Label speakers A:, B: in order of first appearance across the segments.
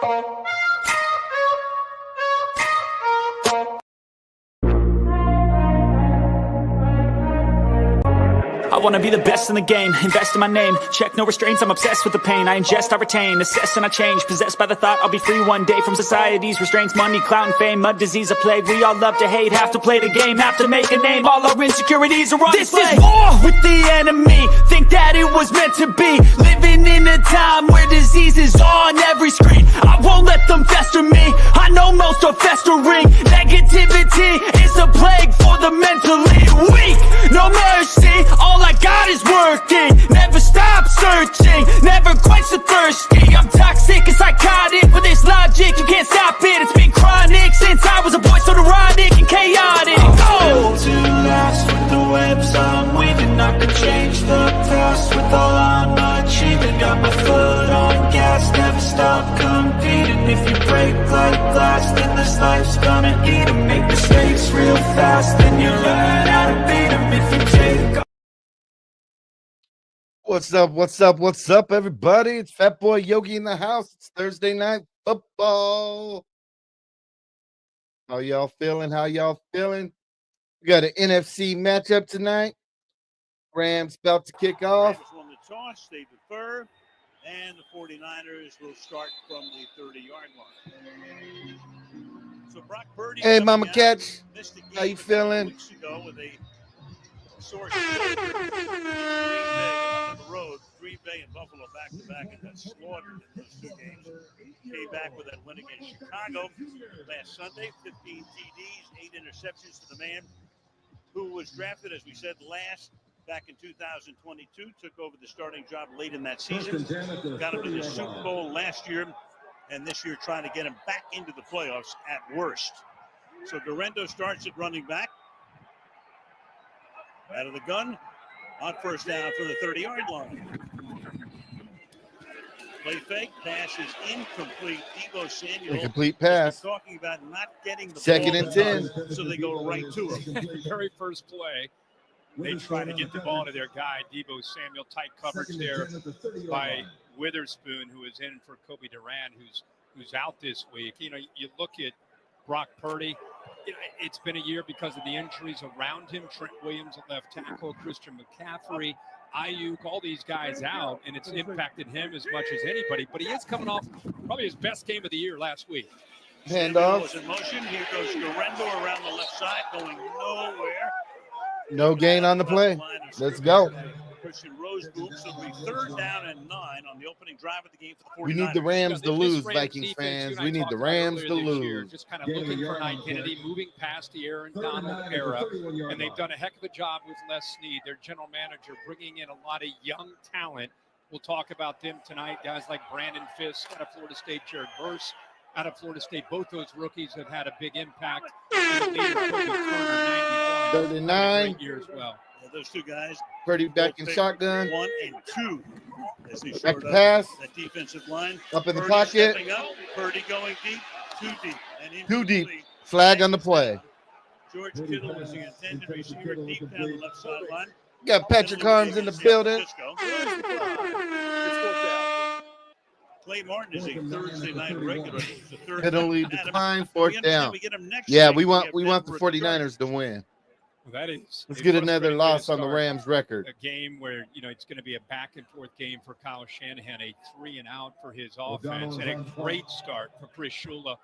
A: I wanna be the best in the game, invest in my name, check no restraints, I'm obsessed with the pain, I ingest, I retain, assess and I change, possessed by the thought I'll be free one day from society's restraints, money, clout and fame, mud, disease, a plague, we all love to hate, have to play the game, have to make a name, all our insecurities are on display. This is war with the enemy, think that it was meant to be, living in a time where disease is on every screen, I won't let them fester me, I know most are festering, negativity is a plague for the mentally weak, no mercy, all I got is working, never stop searching, never quite so thirsty, I'm toxic and psychotic, with this logic, you can't stop it, it's been chronic, since I was a boy, so neurotic and chaotic,
B: built to last with the webs I'm weaving, I could change the past with all I'm achieving, got my foot on gas, never stop competing, if you break like glass, then this life's gonna eat 'em, make mistakes real fast, then you learn how to beat 'em, if you take.
C: What's up, everybody? It's FatBoy Yogi in the house. It's Thursday night football. How y'all feeling? We got an NFC matchup tonight. Rams about to kick off.
D: Rams won the toss, they defer, and the 49ers will start from the 30-yard line. So Brock Purdy.
C: Hey, Mama Catch. How you feeling?
D: Weeks ago with a sore shoulder. On the road, Green Bay and Buffalo back-to-back and got slaughtered in those two games. Came back with that win against Chicago last Sunday, 15 TDs, 8 interceptions to the man who was drafted, as we said, last back in 2022, took over the starting job late in that season, got him to the Super Bowl last year, and this year trying to get him back into the playoffs at worst. So Durendo starts at running back. Out of the gun, on first down for the 30-yard line. Play fake, pass is incomplete. Deebo Samuel.
C: Incomplete pass.
D: Talking about not getting the
C: second
D: ball
C: and 10.
D: So they go right to him.
E: The very first play, they try to get the ball to their guy, Deebo Samuel. Tight coverage there by Witherspoon, who is in for Kobe Durant, who's out this week. You know, you look at Brock Purdy. It's been a year because of the injuries around him. Trent Williams at left tackle, Christian McCaffrey, Ayuk, all these guys out, and it's impacted him as much as anybody. But he is coming off probably his best game of the year last week.
C: Handoff.
D: In motion. Here goes Durendo around the left side, going nowhere.
C: No gain on the play. Let's go.
D: Christian Roseboom, so it'll be 3rd down and 9 on the opening drive of the game for the 49ers.
C: We need the Rams to lose, Vikings fans. We need the Rams to lose.
E: Just kind of looking for an identity, moving past the Aaron Donald era, and they've done a heck of a job with Les Snead, their general manager, bringing in a lot of young talent. We'll talk about them tonight. Guys like Brandon Fisk out of Florida State, Jared Verse out of Florida State. Both those rookies have had a big impact.
C: 39.
E: Great year as well.
D: Those two guys.
C: Purdy back in shotgun.
D: 1 and 2. As they
C: Back to
D: short
C: pass.
D: That defensive line.
C: Up in the
D: Purdy
C: pocket.
D: stepping up. Purdy going deep. Too deep. And
C: Too deep. Flag on the play.
D: George Kittle is the intended receiver deep down the left sideline.
C: Got Patrick Harms in the building.
D: Clay Martin is a Thursday night regular.
C: Penalty decline, 4th down. Yeah, we want the 49ers to win.
E: Well, that is.
C: Let's get another loss on the Rams record.
E: A game where, you know, it's going to be a back and forth game for Kyle Shanahan, a 3-and-out for his offense, and a great start for Chris Shula,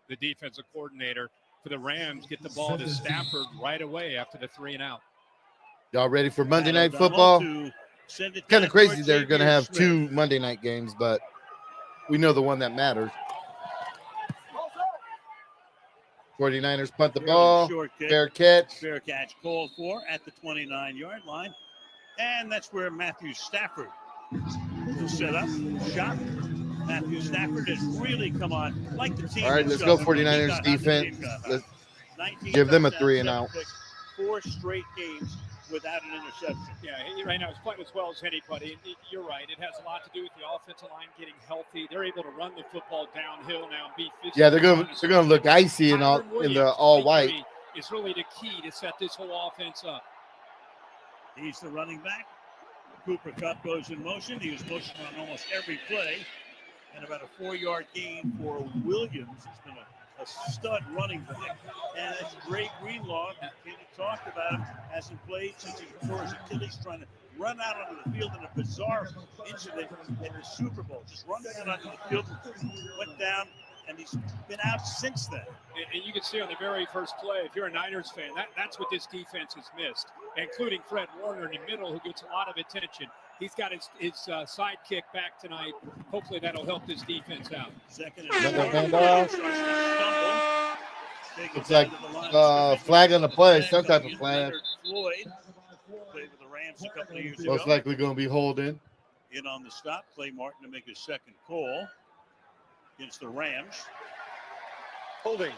E: the defensive coordinator for the Rams. Get the ball to Stafford right away after the 3-and-out.
C: Y'all ready for Monday Night Football? Kind of crazy they're going to have 2 Monday night games, but we know the one that matters. 49ers punt the ball. Fair catch.
D: Fair catch called for at the 29-yard line. And that's where Matthew Stafford will set up shot. Matthew Stafford has really come on like the team.
C: All right, let's go 49ers defense. Let's give them a 3-and-out.
D: 4 straight games without an interception.
E: Yeah, right now he's playing as well as anybody. You're right. It has a lot to do with the offensive line getting healthy. They're able to run the football downhill now and be physical.
C: Yeah, they're gonna look icy in the all white.
E: Is really the key to set this whole offense up.
D: He's the running back. Cooper Kupp goes in motion. He was motion on almost every play. and about a 4-yard gain for Williams. He's been a stud running back. And that's Dre Greenlaw. Kenny talked about him. Hasn't played since he tore his Achilles, trying to run out onto the field in a bizarre incident in the Super Bowl. Just running out onto the field, went down, and he's been out since then.
E: And you can see on the very first play, if you're a Niners fan, that's what this defense has missed, including Fred Warner in the middle, who gets a lot of attention. He's got his sidekick back tonight. Hopefully that'll help this defense out.
D: Second and
C: It's like flag on the play, some type of flag.
D: Floyd played with the Rams a couple of years ago.
C: Most likely going to be holding.
D: In on the stop, Clay Martin to make his second call against the Rams.
F: Holding.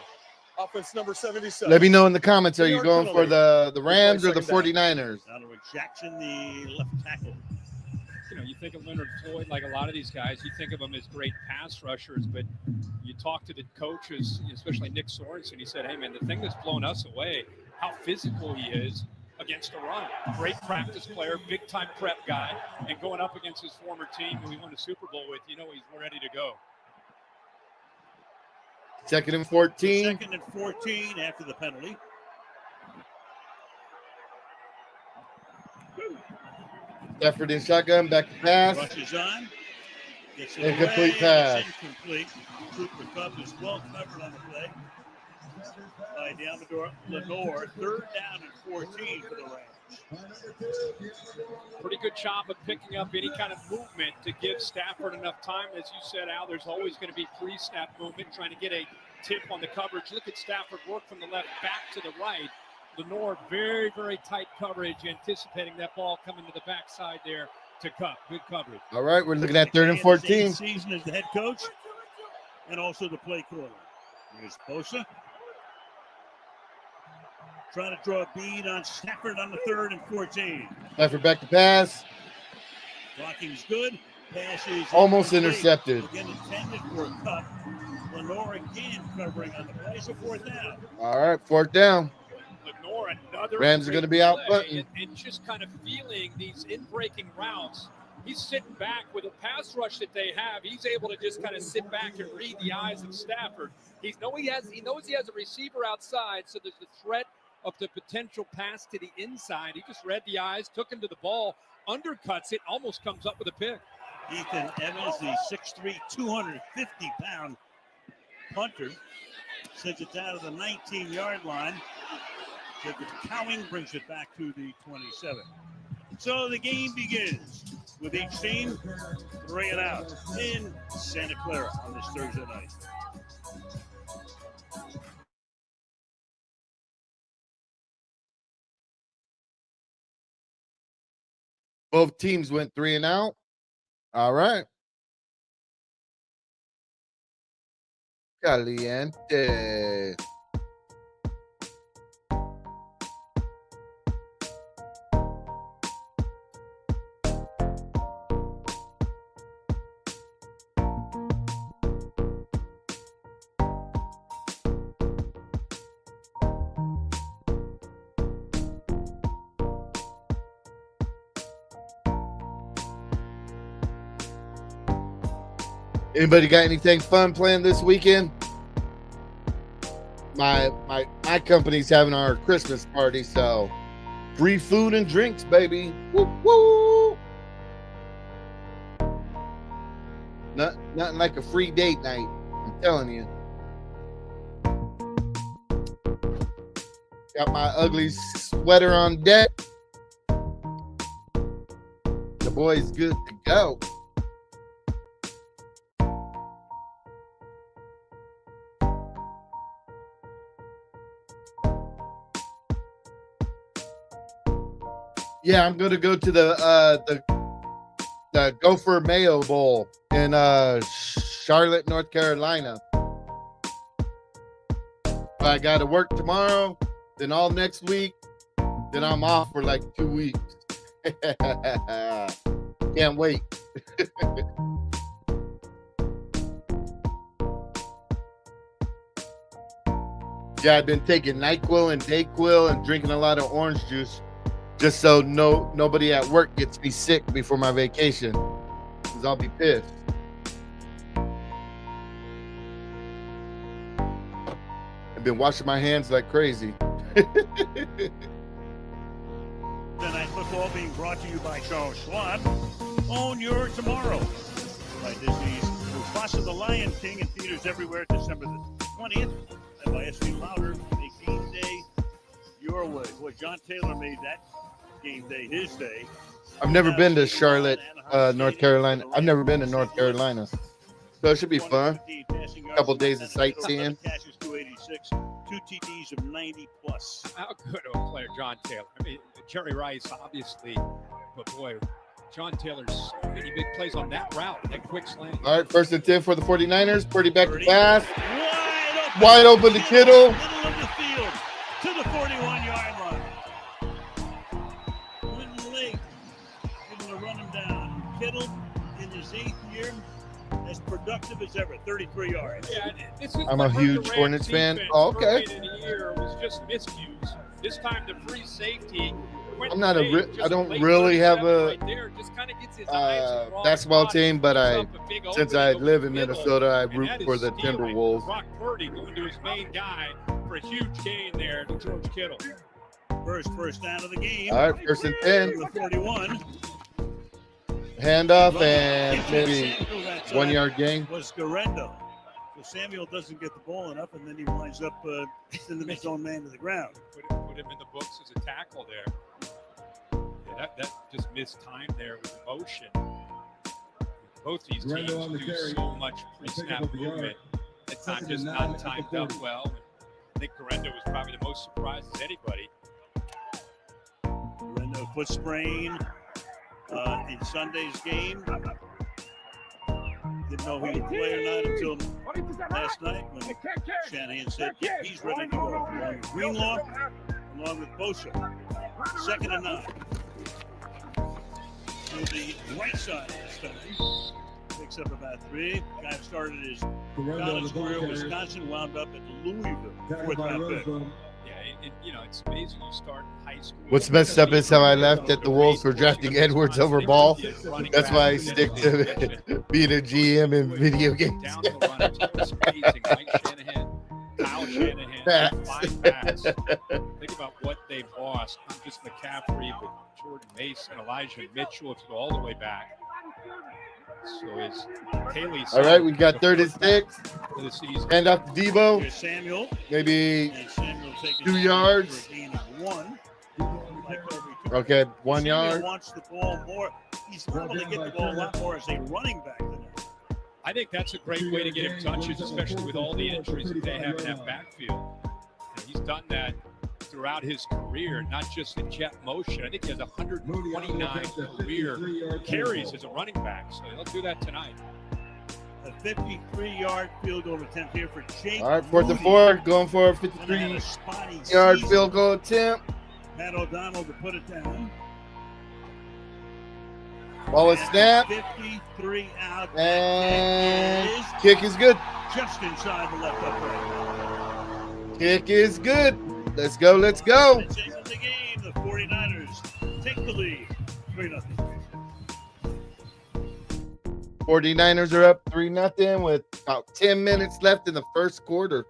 F: Offense number 77.
C: Let me know in the comments, are you going for the Rams or the 49ers?
D: Donovan Jackson, the left tackle.
E: You know, you think of Leonard Floyd, like a lot of these guys, you think of them as great pass rushers, but you talk to the coaches, especially Nick Sorensen, he said, hey, man, the thing that's blown us away, how physical he is against the run. Great practice player, big-time prep guy, and going up against his former team who he won a Super Bowl with, you know he's ready to go.
C: Second and 14.
D: Second and 14 after the penalty.
C: Stafford in shotgun, back to pass.
D: Rushes on. Gets it
C: Incomplete
D: away.
C: pass.
D: It's incomplete. Cooper Kupp is well covered on the play by Lenore. Third down and 14 for the Rams.
E: Pretty good job of picking up any kind of movement to give Stafford enough time. As you said, Al, there's always going to be pre-snap movement, trying to get a tip on the coverage. Look at Stafford work from the left back to the right. Lenore, very, very tight coverage, anticipating that ball coming to the backside there to Kupp. Good coverage.
C: All right, we're looking at third and 14.
D: Season as the head coach and also the play caller. Here's Bosa. Trying to draw a bead on Stafford on the third and 14.
C: Stafford back to pass.
D: Blocking's good. Pass is
C: Almost
D: incomplete.
C: intercepted.
D: Again intended for a cut. Lenore again covering on the play. So fourth down.
C: All right, fourth down.
E: Lenore, another
C: Rams are going to be out button.
E: and just kind of feeling these in-breaking routes. He's sitting back with a pass rush that they have. He's able to just kind of sit back and read the eyes of Stafford. He knows he has a receiver outside, so there's the threat of the potential pass to the inside. He just read the eyes, took him to the ball, undercuts it, almost comes up with a pick.
D: Ethan Evans, the 6'3", 250-pound punter, sends it down to the 19-yard line. Jacob Cowing brings it back to the 27. So the game begins with each team 3 and out in Santa Clara on this Thursday night.
C: Both teams went 3 and out. All right. Caliente. Anybody got anything fun planned this weekend? My company's having our Christmas party, so free food and drinks, baby. Woo, woo. Nothing like a free date night. I'm telling you. Got my ugly sweater on deck. The boy's good to go. Yeah, I'm gonna go to the Gopher Mayo Bowl in Charlotte, North Carolina. I got to work tomorrow, then all next week, then I'm off for like 2 weeks. Can't wait. Yeah, I've been taking NyQuil and DayQuil and drinking a lot of orange juice, just so nobody at work gets me sick before my vacation, because I'll be pissed. been washing my hands like crazy.
D: Tonight football being brought to you by Charles Schwab. Own your tomorrow by Disney's Mufasa the Lion King in theaters everywhere December the 20th. And by S.V. Louder, make game day your way. Boy, John Taylor made that game day his day.
C: I've never been to Charlotte, North Carolina. I've never been to North Carolina. So it should be fun. A couple days of sightseeing.
D: 2 TDs of 90 plus.
E: How good of a player John Taylor. I mean, Jerry Rice, obviously, but boy, John Taylor's so many big plays on that route, that quick slant.
C: All right, 1st and 10 for the 49ers. Purdy back to pass.
D: Wide
C: open to Kittle.
D: Middle of the field to the 41-yard line. Wouldn't late. Able to run him down. Kittle in his 8th year, as productive as ever, 33 yards.
E: Yeah, this is
C: I'm a huge Hornets fan. Oh, okay.
E: In a year was just miscues. This time the free safety.
C: I'm not I don't really have a basketball team, but since I live in Minnesota, I root for the Timberwolves.
E: Brock Purdy going to his main guy for a huge gain there to George Kittle.
D: First down of the game.
C: All right, 1st and 10.
D: The 41.
C: Handoff and maybe 1 yard gain.
D: Was Garendo. So Samuel doesn't get the ball enough, and then he winds up sending his own man to the ground.
E: Put him in the books as a tackle there. Yeah, that just missed time there with motion. Both these teams do so much pre-snap movement. That time just not timed up well. I think Garendo was probably the most surprised as anybody.
D: Garendo foot sprain in Sunday's game. Didn't know he would play or not until last night when Shanahan said he's ready to go. Along with Greenlaw, along with Bosa. 2nd and 9. To the right side this time. Picks up about 3. Guy started his college career in Wisconsin, wound up at Louisville. 4th round pick.
E: Yeah, it's amazing you start in high school.
C: What's messed up is how I left at the Wolves for drafting Edwards over Ball. That's why I stick to being a GM in video games.
E: Down the run, it's amazing. Mike Shanahan, Kyle Shanahan, 5 backs. Think about what they've lost. Not just McCaffrey, but Jordan Mason, Elijah Mitchell, if you go all the way back. So is Haley.
C: All right, we got 3rd and 6.
E: For the season.
C: Hand off to Debo.
D: Here's Samuel.
C: Maybe
D: Samuel
C: 2 yards.
D: For a gain of 1.
C: Okay, 1 yard.
D: Wants the ball more. He's probably get the ball a lot more as a running back than that.
E: I think that's a great way to get him touches, especially with all the injuries that they have in that backfield. And he's done that throughout his career, not just in jet motion. I think he has 129 career carries as a running back, so he'll do that tonight.
D: A 53-yard field goal attempt here for Jake.
C: All right, 4th and 4, going for a 53-yard field goal attempt.
D: Matt O'Donnell to put it down.
C: Ball is snapped.
D: 53 out.
C: And kick is good.
D: Just inside the left upright.
C: Kick is good. Let's go, let's go.
D: It's in the game. The 49ers take the lead. 3-0.
C: 49ers are up 3-0 with about 10 minutes left in the first quarter.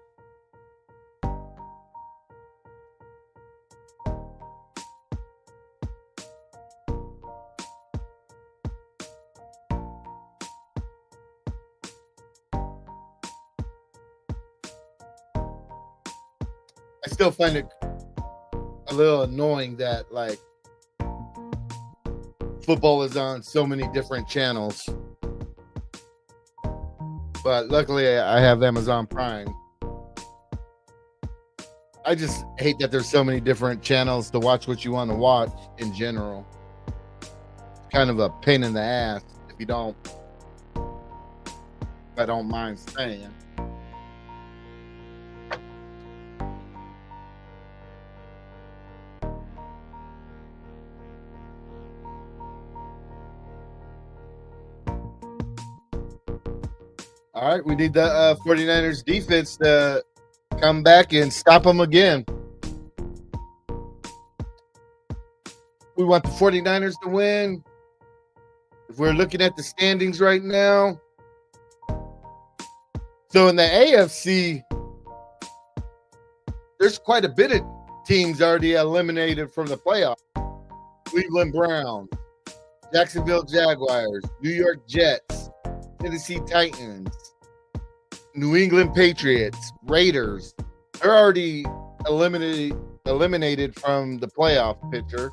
C: I still find it a little annoying that like football is on so many different channels. But luckily I have Amazon Prime. I just hate that there's so many different channels to watch what you want to watch in general. It's kind of a pain in the ass if you don't. If I don't mind saying. All right, we need the 49ers defense to come back and stop them again. We want the 49ers to win. If we're looking at the standings right now. So in the AFC, there's quite a bit of teams already eliminated from the playoffs. Cleveland Browns, Jacksonville Jaguars, New York Jets, Tennessee Titans, New England Patriots, Raiders. They're already eliminated from the playoff picture.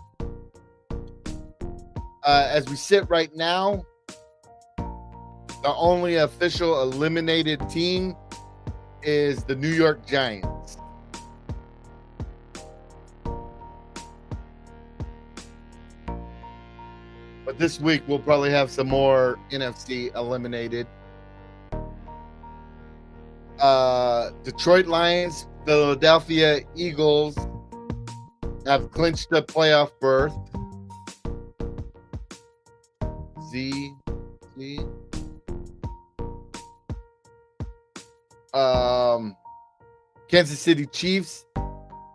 C: As we sit right now, the only official eliminated team is the New York Giants. But this week, we'll probably have some more NFC eliminated. Detroit Lions, Philadelphia Eagles have clinched the playoff berth. Kansas City Chiefs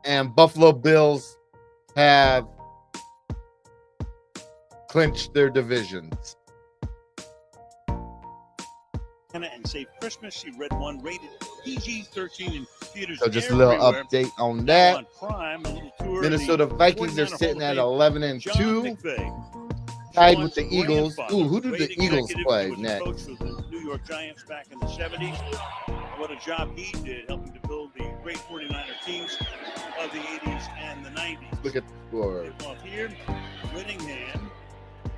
C: and Buffalo Bills have clinched their divisions.
D: And Safe Christmas. She read one rated PG-13 in theaters.
C: So just a little
D: everywhere.
C: update on that.
D: On Prime, a little tour.
C: Minnesota Vikings are sitting at 11-2, tied with the Eagles. Ooh, who do the Eagles play next?
D: Coach of the New York Giants back in the 70s. What a job he did helping to build the great 49er teams of the 80s and the 90s.
C: Look at the score.
D: Off here, Whittingham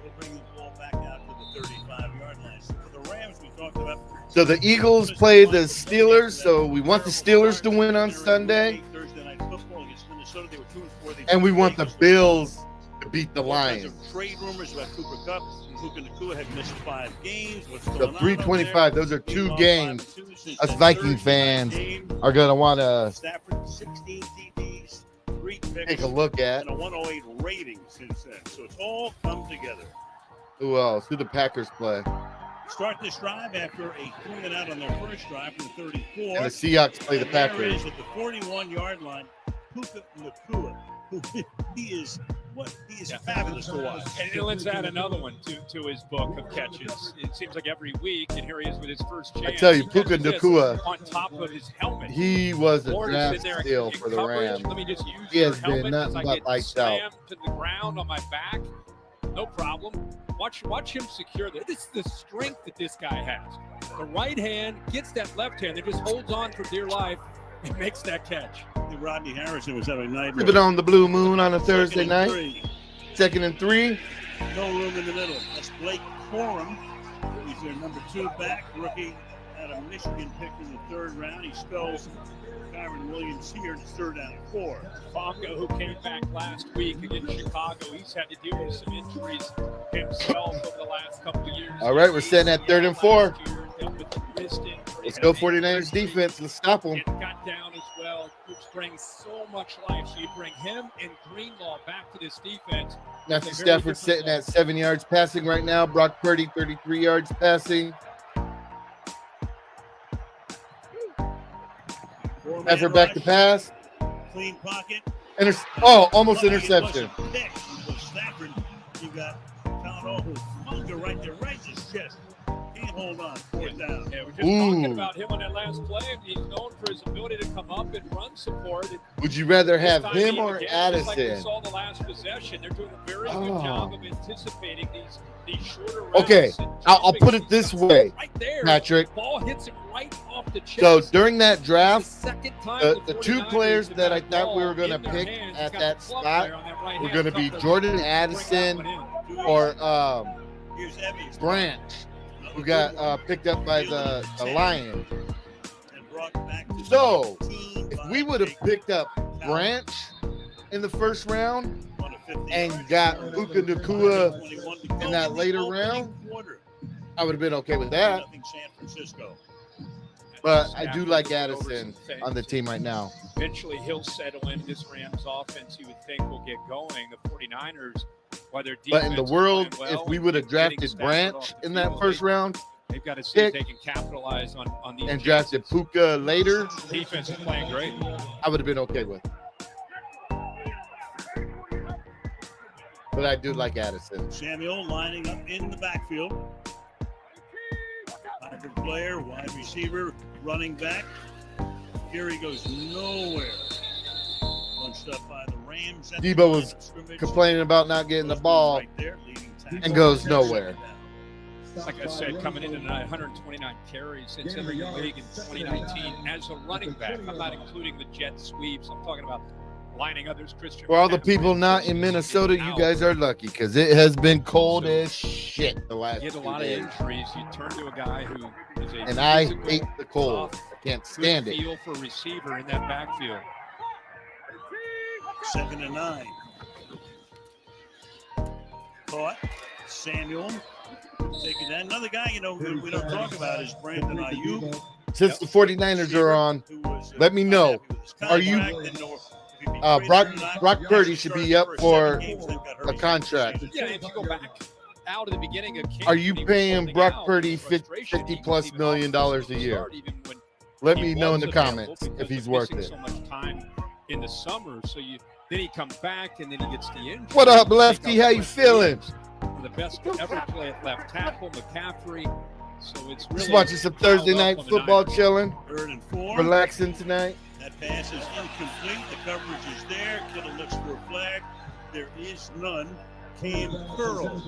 D: will bring the ball back out to the 35-yard line. So for the Rams, we talked about.
C: So the Eagles play the Steelers, so we want the Steelers to win on Sunday.
D: Thursday night football against Minnesota. They were 2-4.
C: And we want the Bills to beat the Lions.
D: Trade rumors about Cooper Kupp and Puka Nacua have missed 5 games. What's going
C: So
D: on
C: 325,
D: over
C: those are
D: there?
C: 2
D: They've
C: games.
D: lost 5-2 since
C: Us
D: that
C: Viking
D: Thursday
C: fans
D: game.
C: are going to want to
D: Stafford 16 TDs, 3 picks,
C: take a look at.
D: and a 108 rating since then. So it's all come together.
C: Who else? Who the Packers play?
D: Start this drive after a 3-and-out on their first drive from the 34.
C: And the Seahawks play the
D: And there
C: Packers.
D: is at the 41-yard line, Puka Nacua, who he is fabulous to watch.
E: And let's add another one to his book of catches. It seems like every week, and here he is with his first chance.
C: I tell you,
E: He
C: Puka
E: catches this
C: Nacua,
E: on top of his helmet.
C: he was a
E: Morris
C: draft
E: in there
C: steal
E: in
C: for the
E: coverage.
C: Rams.
E: Let me just use
C: He
E: your
C: has been
E: helmet
C: nothing
E: as I
C: but
E: get
C: lights out.
E: slammed to the ground on my back. No problem. Watch him secure this. This is the strength that this guy has. The right hand gets that left hand. It just holds on for dear life and makes that catch.
D: Rodney Harrison was having a night.
C: Keep it on the blue moon on a Thursday
D: Second and
C: night.
D: 3.
C: 2nd and 3.
D: No room in the middle. That's Blake Corum. He's their number 2 back, rookie out of Michigan, picked in the 3rd round. He spells Kyron Williams here. It's 3rd down and 4.
E: Fongo, who came back last week against Chicago, he's had to deal with some injuries himself over the last couple of years.
C: All right, we're sitting at 3rd and 4.
E: Dealt with the wrist injury.
C: Let's go 49ers defense. Let's stop them.
E: It got down as well, which brings so much life. So you bring him and Greenlaw back to this defense.
C: Matthew Stafford sitting at 7 yards passing right now. Brock Purdy, 33 yards passing. Effort back to pass.
D: Clean pocket.
C: Almost interception.
D: Stafford, you got Fongo right there, right in his chest. Can't hold on. 4th down.
E: Yeah, we're just talking about him on that last play. He's known for his ability to come up and run support. And
C: Would you rather have
E: this time
C: him
E: being
C: or
E: again, just like we
C: Addison?
E: saw the last possession. They're doing a very good job of anticipating these shorter routes.
C: Okay,
E: and
C: I'll put it this way,
E: right there,
C: Patrick.
E: Ball hits him right off the chest.
C: So during that draft,
E: Second time
C: the 2 players that I thought we were going to pick at that spot were going to be Jordan Addison or
D: Here's Evans.
C: Branch, who got picked up by the Lions.
D: And brought back to
C: So,
D: 19
C: if we would have picked up Branch in the first round and got Puka Nacua in that later round, I would have been okay with that.
D: San Francisco.
C: But I do like Addison on the team right now.
E: Eventually, he'll settle in. This Rams offense, you would think, will get going. The 49ers, while their defense
C: But in the world,
E: is playing well,
C: if we would have
E: getting
C: drafted
E: Stafford
C: Branch
E: off the
C: in that
E: field,
C: first round
E: they've got to see if
C: pick
E: they can capitalize on these
C: and drafted
E: chances.
C: Puka later,
E: Defense is playing great.
C: I would have been okay with. But I do like Addison.
D: Samuel lining up in the backfield. Hybrid player, wide receiver, running back. Here he goes nowhere. stuff by the Rams. At
C: Debo
D: the
C: was
D: line of scrimmage.
C: complaining about not getting the ball
D: Right there, leading tackle.
C: and goes nowhere.
E: Like I said, coming into 129 carries since entering the league in 2019 as a running back. I'm not including the jet sweeps. I'm talking about lining others. Christian.
C: For all the people not in Minnesota, you guys are lucky because it has been cold as shit the last
E: You get a
C: 2
E: lot of
C: days.
E: injuries. You turn to a guy who is a
C: And I
E: physical,
C: hate the cold.
E: tough,
C: I can't
E: good
C: stand it.
E: feel for receiver in that backfield.
D: 2nd and 9. Caught. Samuel taking that. Another guy, who we don't talk about is Brandon Ayuk.
C: Since the 49ers are on,
D: who was,
C: let me know.
D: unhappy with his
C: Are you-
D: contract, didn't know if he'd be traded
C: Brock
D: or not.
C: Brock Purdy
D: Actually
C: should be
D: started
C: up
D: the first
C: for
D: 7 games, then got hurt.
C: a contract.
E: Yeah, if you go back out of the beginning of camp,
C: Are you
E: when he was
C: paying
E: holding
C: Brock
E: out,
C: Purdy
E: the frustration, he
C: $50+
E: was even
C: million
E: off
C: a
E: the
C: year?
E: start, even when
C: Let
E: he
C: me know in
E: was
C: the
E: available
C: comments
E: because
C: if he's
E: of
C: worth
E: missing
C: it.
E: so much time in the summer, so then he comes back and then he gets the injury.
C: What up,
E: Take
C: Lefty?
E: out
C: How you
E: West
C: feeling?
E: Williams, one of the best to ever play at left tackle, McCaffrey. So it's really
C: Just watching some Thursday
E: piled up
C: night
E: on the
C: football,
E: Niners.
C: chilling,
D: 3rd and 4.
C: relaxing tonight.
D: That pass is incomplete. The coverage is there. Kittle looks for a flag. There is none. Cam Curl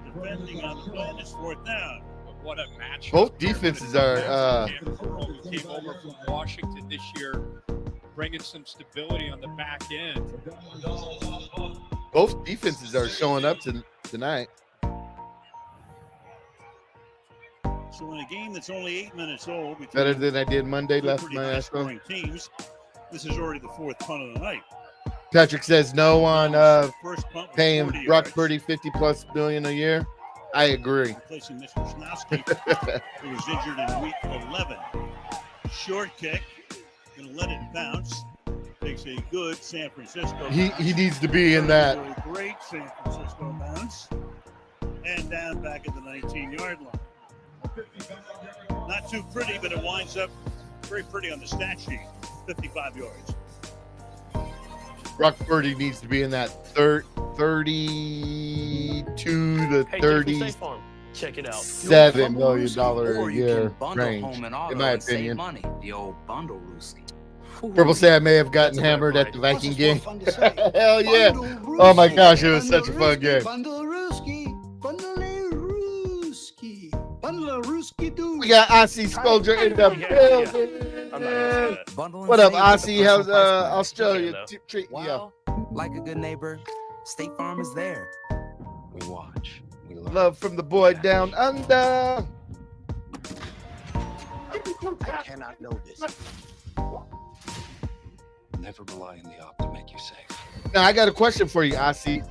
D: defending on the play. It's 4th down.
E: But what a match.
C: Both defenses are
E: Cam Curl, who came over from Washington this year, bringing some stability on the back end.
C: both defenses are showing up tonight.
D: So in a game that's only 8 minutes old, between
C: Better than I did Monday
D: two
C: last
D: pretty
C: night.
D: high-scoring teams, this is already the 4th punt of the night.
C: Patrick says no on
D: First punt was
C: paying
D: 40
C: Brock
D: yards.
C: Purdy $50+ million a year. I agree.
D: Replacing Mr. Snowski, who was injured in week 11. Short kick, gonna let it bounce. Takes a good San Francisco.
C: He
D: bounce.
C: needs to be in that.
D: A great San Francisco bounce, and down back at the 19-yard line. Not too pretty, but it winds up very pretty on the stat sheet. 55 yards.
C: Brock Purdy needs to be in that 32 to
G: Hey, check it out.
C: $37 million a year
H: bundle
C: range,
H: home and auto
C: in my
H: and save
C: opinion.
H: money. The old bundle Rooski.
C: Purple say I may have gotten
G: That's a
C: hammered
G: red
C: at the
G: flag.
C: Viking game. Hell yeah. Oh my gosh, it was such a fun game.
I: Bundle Rooski. Bundle Rooski. Bundle Rooski do.
C: We got Aussie Scolder in the
G: Yeah,
C: building.
G: I'm not into that.
H: Bundle and
C: What up,
H: save with the
C: Aussie? How's
H: personal price plan.
C: Australia
G: though.
C: treating you?
H: Well, like a good neighbor, State Farm is there. We watch. We learn.
C: Love from the boy down under.
I: I cannot know this.
J: Never rely on the op to make you safe.
C: Now I got a question for you, Aussie.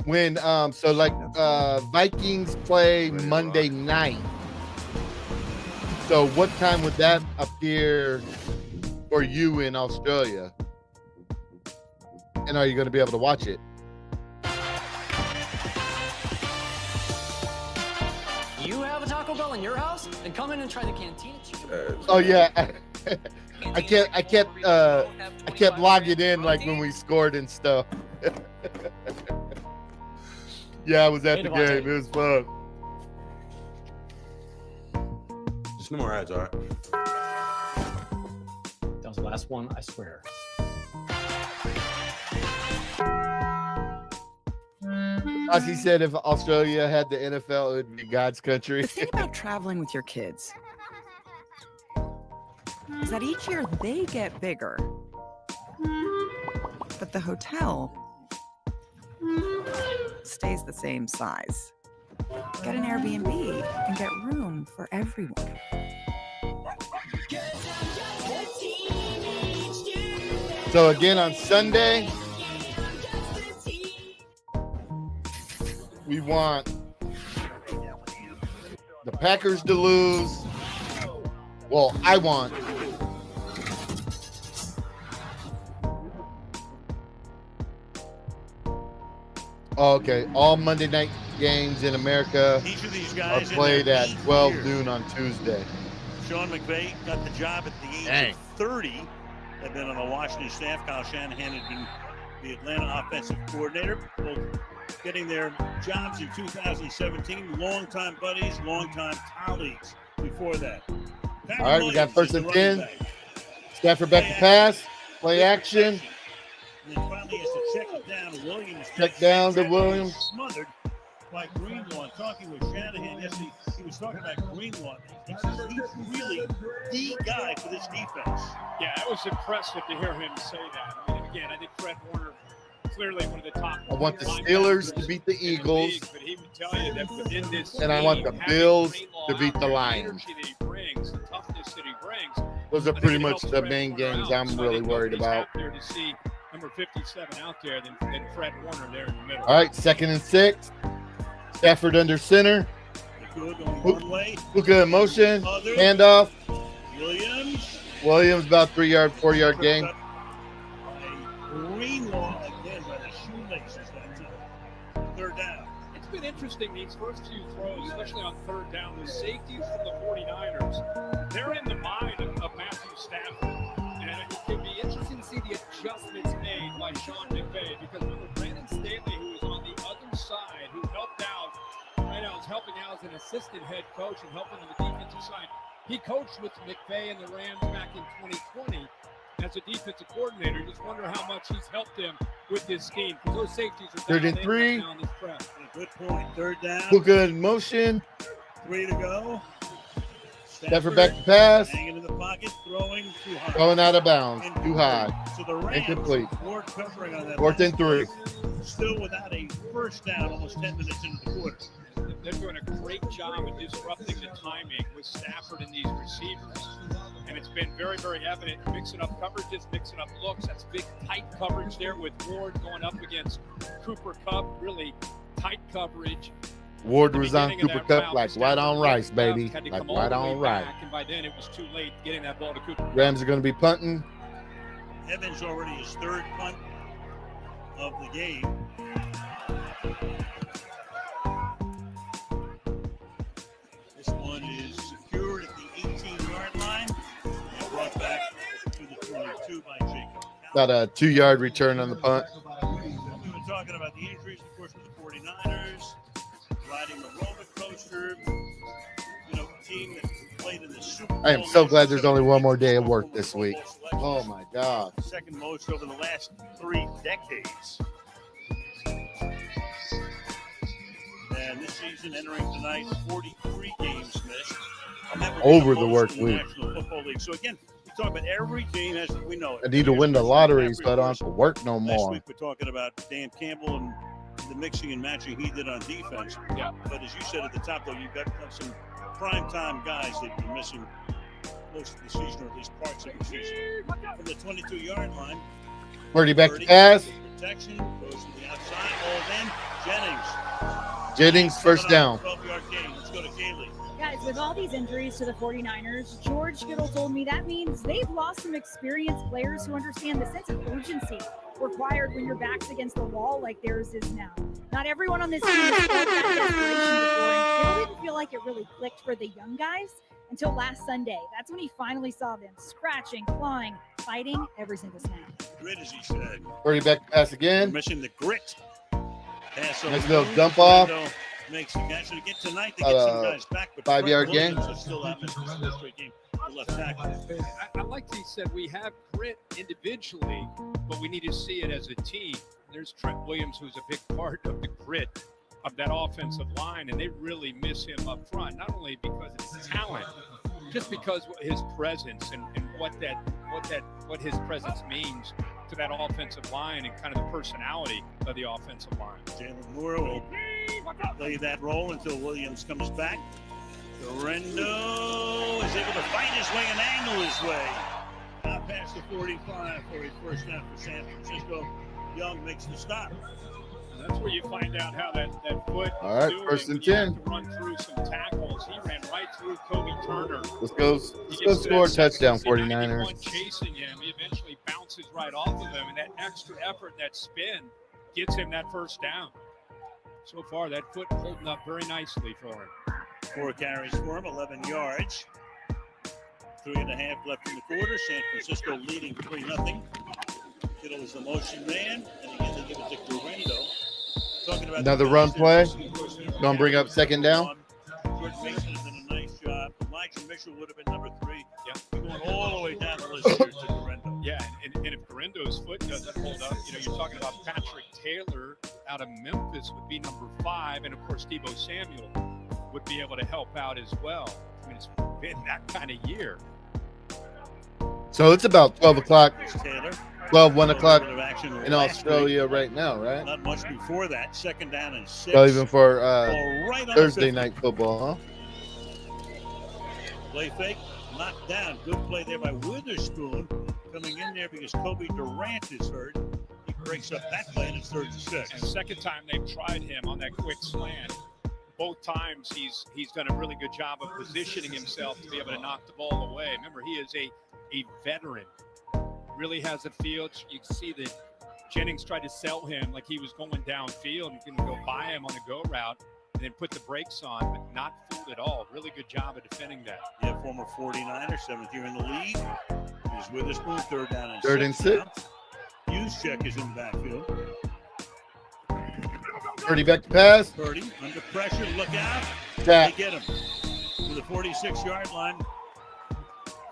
C: When Vikings play Monday night. So what time would that appear for you in Australia? And are you going to be able to watch it?
K: You have a Taco Bell in your house? Then come in and try the cantina chicken.
C: Oh yeah. I kept logging in like when we scored and stuff. Yeah, I was at the game. It was fun.
F: Just no more ads, all right?
K: That was the last one, I swear.
C: As he said, if Australia had the NFL, it would be God's country.
L: The thing about traveling with your kids is that each year they get bigger, but the hotel stays the same size. Get an Airbnb and get room for everyone.
C: So again on Sunday, we want the Packers to lose. Well, I want okay, all Monday night games in America
D: Each of these
C: are
D: guys
C: played
D: in their
C: at
D: 8th
C: 12
D: year.
C: noon on Tuesday.
D: Sean McVay got the job at the age
C: Dang.
D: of 30. Had been on the Washington staff. Kyle Shanahan had been the Atlanta offensive coordinator. Both getting their jobs in 2017. Longtime buddies, longtime colleagues before that.
C: All right, we got first and 10. Stafford back to pass. Play action.
D: And then finally has to check it down. Williams
C: Check down to Williams.
D: Smothered by Greenlaw. Talking with Shanahan yesterday, he was talking about Greenlaw. He says he's really the guy for this defense.
E: Yeah, it was impressive to hear him say that. I mean, again, I think Fred Warner clearly one of the top.
C: I want the Steelers to beat the Eagles.
E: But he would tell you that within this
C: And I want the Bills to beat the Lions.
E: The energy that he brings, the toughness that he brings.
C: Those are pretty much the main games I'm really worried about.
E: Happier to see number 57 out there than Fred Warner there in the middle.
C: All right, 2nd and 6. Stafford under center.
D: Going one way.
C: Puka in motion. Handoff.
D: Williams
C: about 4-yard gain.
D: Greenlaw again by the shoelaces that time. 3rd down.
E: It's been interesting these first few throws, especially on 3rd down. The safeties from the 49ers, they're in the mind of Matthew Stafford. And it can be interesting to see the adjustments made by Sean McVay, because remember, Brandon Staley, who was on the other side, who helped out, right now is helping out as an assistant head coach and helping on the defensive side. He coached with McVay and the Rams back in 2020 as a defensive coordinator. You just wonder how much he's helped them with this scheme, because those safeties are
C: 3rd and 3.
D: Good point. 3rd down.
C: Puka in motion.
D: 3 to go.
C: Stafford back to pass.
D: Hanging in the pocket, throwing too high.
C: Going out of bounds. Too high.
D: So the Rams,
C: incomplete.
D: More covering on that.
C: 4th and 3.
D: Still without a 1st down, almost 10 minutes into the quarter.
E: They're doing a great job of disrupting the timing with Stafford and these receivers. And it's been very, very evident, mixing up coverages, mixing up looks. That's big, tight coverage there with Ward going up against Cooper Kupp. Really tight coverage.
C: Ward was on Cooper Kupp like white on rice, baby. Like white on rice.
E: And by then it was too late getting that ball to Cooper.
C: Rams are going to be punting.
D: Evans already his 3rd punt of the game. This one is secured at the 18-yard line and brought back to the 22 by Jacob.
C: About a 2-yard return on the punt.
D: We were talking about the injuries, of course, with the 49ers, riding the roller coaster. You know, team that played in the Super Bowl.
C: I am so glad there's only one more day of work this week. Oh, my God.
D: Second most over the last 3 decades. And this season, entering tonight, 43 games missed. And that would be
C: Over the
D: most
C: work
D: in the
C: week.
D: National Football League. So again, we talk about every team as we know it.
C: I need to win the lottery so I don't have to work no
D: Last
C: more.
D: week we're talking about Dan Campbell and the mixing and matching he did on defense.
E: Yeah.
D: But as you said at the top, though, you've got some prime-time guys that you're missing most of the season, or at least parts of the season. From the 22-yard line.
C: Purdy back to pass.
D: Protection goes to the outside. All in.
C: Jennings, 1st down.
D: 12-yard gain. Let's go to Kaylee.
M: Guys, with all these injuries to the 49ers, George Kittle told me that means they've lost some experienced players who understand the sense of urgency required when your back's against the wall like theirs is now. Not everyone on this team has felt that desperation before, and Kittle didn't feel like it really clicked for the young guys until last Sunday. That's when he finally saw them scratching, clawing, fighting every single snap.
D: Grit, as he said.
C: Purdy back to pass again.
D: Missing the grit. Pass over.
C: Nice little dump off.
D: Makes the catch. And again tonight, they get some guys back. But
C: 5-yard gain.
D: Still out missing the straight game. The left tackle.
E: I like he said we have grit individually, but we need to see it as a team. There's Trent Williams, who's a big part of the grit of that offensive line, and they really miss him up front, not only because of his talent, just because of his presence and what his presence means to that offensive line and kind of the personality of the offensive line.
D: Jalen Moore will play that role until Williams comes back. Dorendo is able to fight his way and angle his way. Out past the 45 for a 1st down for San Francisco. Young makes the stop.
E: And that's where you find out how that foot
C: All right,
E: doing
C: 1st and
E: when you have
C: 10.
E: to run through some tackles. He ran right through Kobe Turner.
C: Let's go score a touchdown, 49ers.
E: Chasing him, he eventually bounces right off of him, and that extra effort, that spin, gets him that 1st down. So far, that foot holding up very nicely for him.
D: 4 carries for him, 11 yards. 3.5 left in the quarter. San Francisco leading 3-0. Kittle is the motion man, and again they give it to Dorendo. Talking about
C: Another run play. Gonna bring up 2nd down.
D: George Mason has done a nice job. Elijah Mitchell would have been number 3. Yep. Going all the way down the list here to
E: Orendo's foot doesn't hold up. You know, you're talking about Patrick Taylor out of Memphis would be number 5, and of course Deebo Samuel would be able to help out as well. I mean, it's been that kind of year.
C: So it's about 12 o'clock,
D: Taylor.
C: 1 o'clock
D: in
C: in Australia right now, right?
D: Not much before that. 2nd down and 6.
C: So even for
D: right on
C: Thursday night football, huh?
D: Play fake, knocked down. Good play there by Witherspoon coming in there because Kobe Durant is hurt. He breaks up that play and it's 3rd and 6.
E: And second time they've tried him on that quick slant. Both times he's done a really good job of positioning himself to be able to knock the ball away. Remember, he is a veteran. Really has a field. You can see that Jennings tried to sell him like he was going downfield and going to go by him on the go route and then put the brakes on, but not fooled at all. Really good job of defending that.
D: Yeah, former 49er, 7th year in the league. He's Witherspoon, 3rd down and
C: 3rd and 6.
D: Juszczyk is in the backfield.
C: Purdy back to pass.
D: Purdy under pressure. Look out.
C: Tap.
D: They get him to the 46-yard line.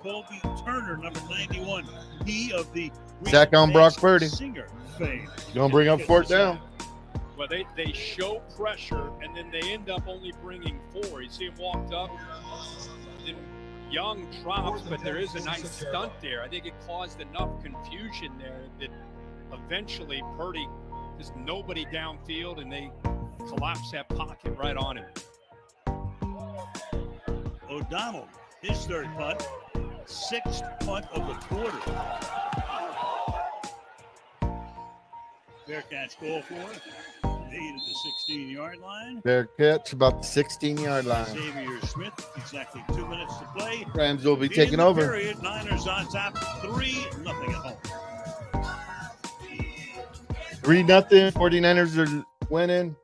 D: Colby Turner, number 91. He of the
C: Sack on Brock Purdy.
D: Singer fame.
C: Gonna bring up 4th down.
E: Well, they show pressure, and then they end up only bringing 4. You see him walked up. Then Young drops, but there is a nice stunt there. I think it caused enough confusion there that eventually Purdy, there's nobody downfield, and they collapse that pocket right on him.
D: O'Donnell, his 3rd punt. 6th punt of the quarter. Bearcats goal for it. Made at the 16-yard line.
C: Bearcats about the 16-yard line.
D: Xavier Smith, exactly 2 minutes to play.
C: Rams will be taking over.
D: Period. Niners on top, 3-0 at home.
C: 3-0. 49ers are winning.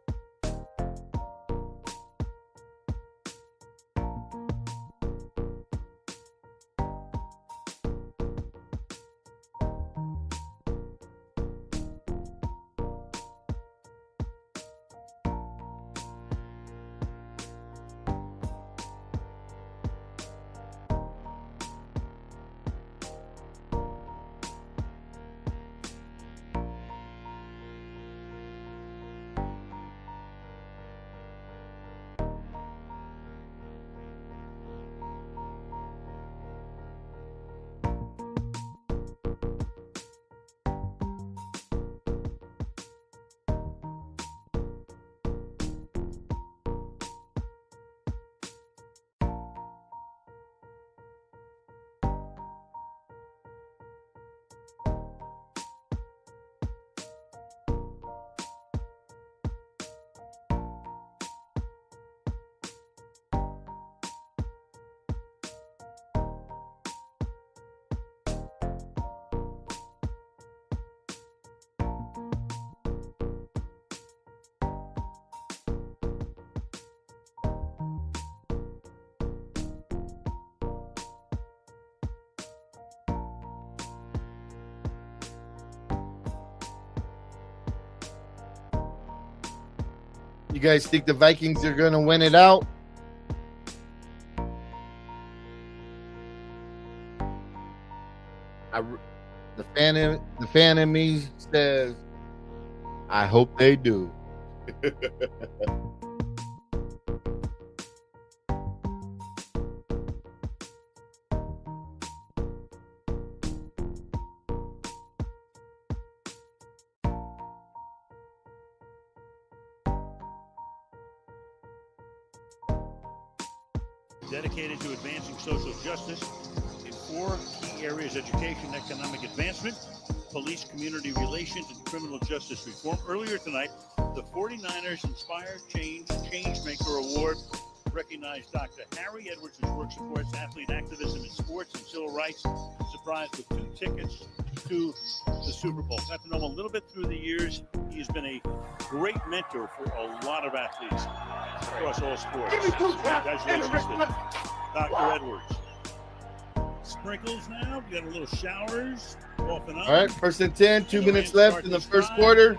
C: You guys think the Vikings are going to win it out? The fan in me says, I hope they do.
D: Dedicated to advancing social justice in 4 key areas: education, economic advancement, police, community relations, and criminal justice reform. Earlier tonight, the 49ers Inspire Change Changemaker Award recognized Dr. Harry Edwards, whose work supports athlete activism in sports and civil rights, surprised with 2 tickets to the Super Bowl. Got to know him a little bit through the years. He has been a great mentor for a lot of athletes across all sports. Congratulations to Dr. Edwards. Sprinkles now. We got a little showers off and on.
C: All right, 1st and 10, 2 minutes left in the first quarter.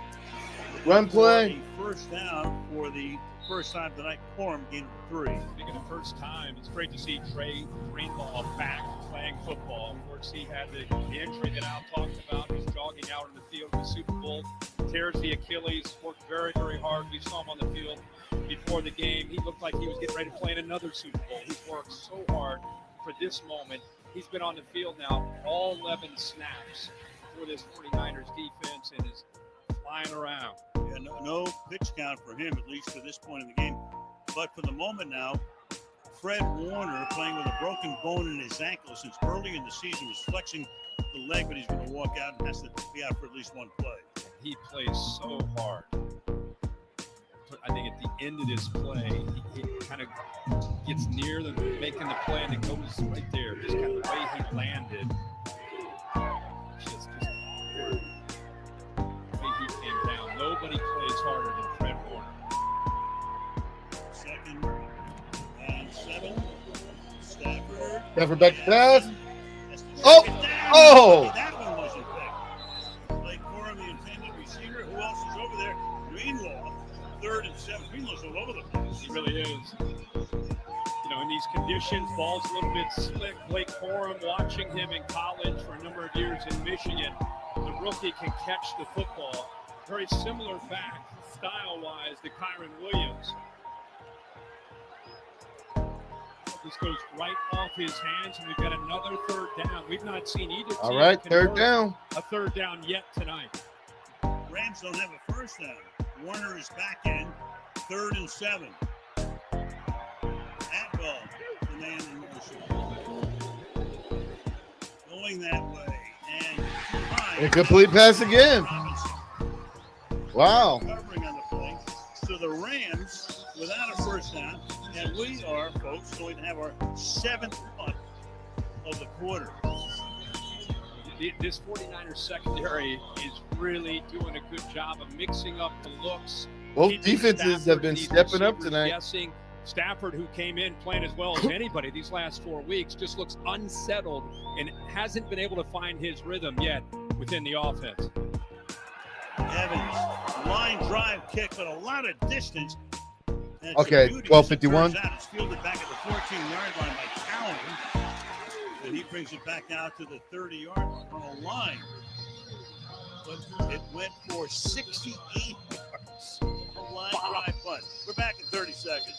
C: Run play.
D: First down for the first time tonight. Corum gained 3.
E: Speaking of first time, it's great to see Trey Greenlaw back playing football. Of course, he had the injury that Al talked about. He's jogging out in the field in the Super Bowl, tears the Achilles, worked very, very hard. We saw him on the field before the game. He looked like he was getting ready to play in another Super Bowl. He's worked so hard for this moment. He's been on the field now all 11 snaps for this 49ers defense and is flying around.
D: Yeah, no pitch count for him, at least to this point in the game. But for the moment now, Fred Warner, playing with a broken bone in his ankle since early in the season, was flexing the leg, but he's going to walk out and has to be out for at least one play.
E: He plays so hard. I think at the end of this play, he kind of gets near making the play, and it goes right there. Just kind of the way he landed. Just awkward. The way he came down. Nobody plays harder than Fred Warner.
D: 2nd and 7. Stafford.
C: Stafford back to pass.
D: Oh! That one wasn't picked. Blake Corum, the intended receiver. Who else is over there? Greenlaw. 3rd and 7. Greenlaw's all over the place.
E: He really is. You know, in these conditions, ball's a little bit slick. Blake Corum, watching him in college for a number of years in Michigan, the rookie can catch the football. Very similar back, style-wise, to Kyron Williams. This goes right off his hands, and we've got another 3rd down. We've not seen either team.
C: All right, 3rd down.
E: A 3rd down yet tonight.
D: Rams don't have a first down. Warner is back in. 3rd and 7. Atwell, the man in motion. Going that way. And
C: incomplete pass again. Wow.
D: Covering on the play. So the Rams, without a first down, and we are, folks, going to have our 7th punt of the quarter.
E: This 49ers secondary is really doing a good job of mixing up the looks.
C: Both defenses have been stepping up tonight.
E: Guessing. Stafford, who came in playing as well as anybody these last 4 weeks, just looks unsettled and hasn't been able to find his rhythm yet within the offense.
D: Evans, line drive kick, but a lot of distance.
C: Okay, 12:51.
D: It's fielded back at the 14-yard line by Cowan. And he brings it back out to the 30-yard line. But it went for 68 yards. A line drive punt. We're back in 30 seconds.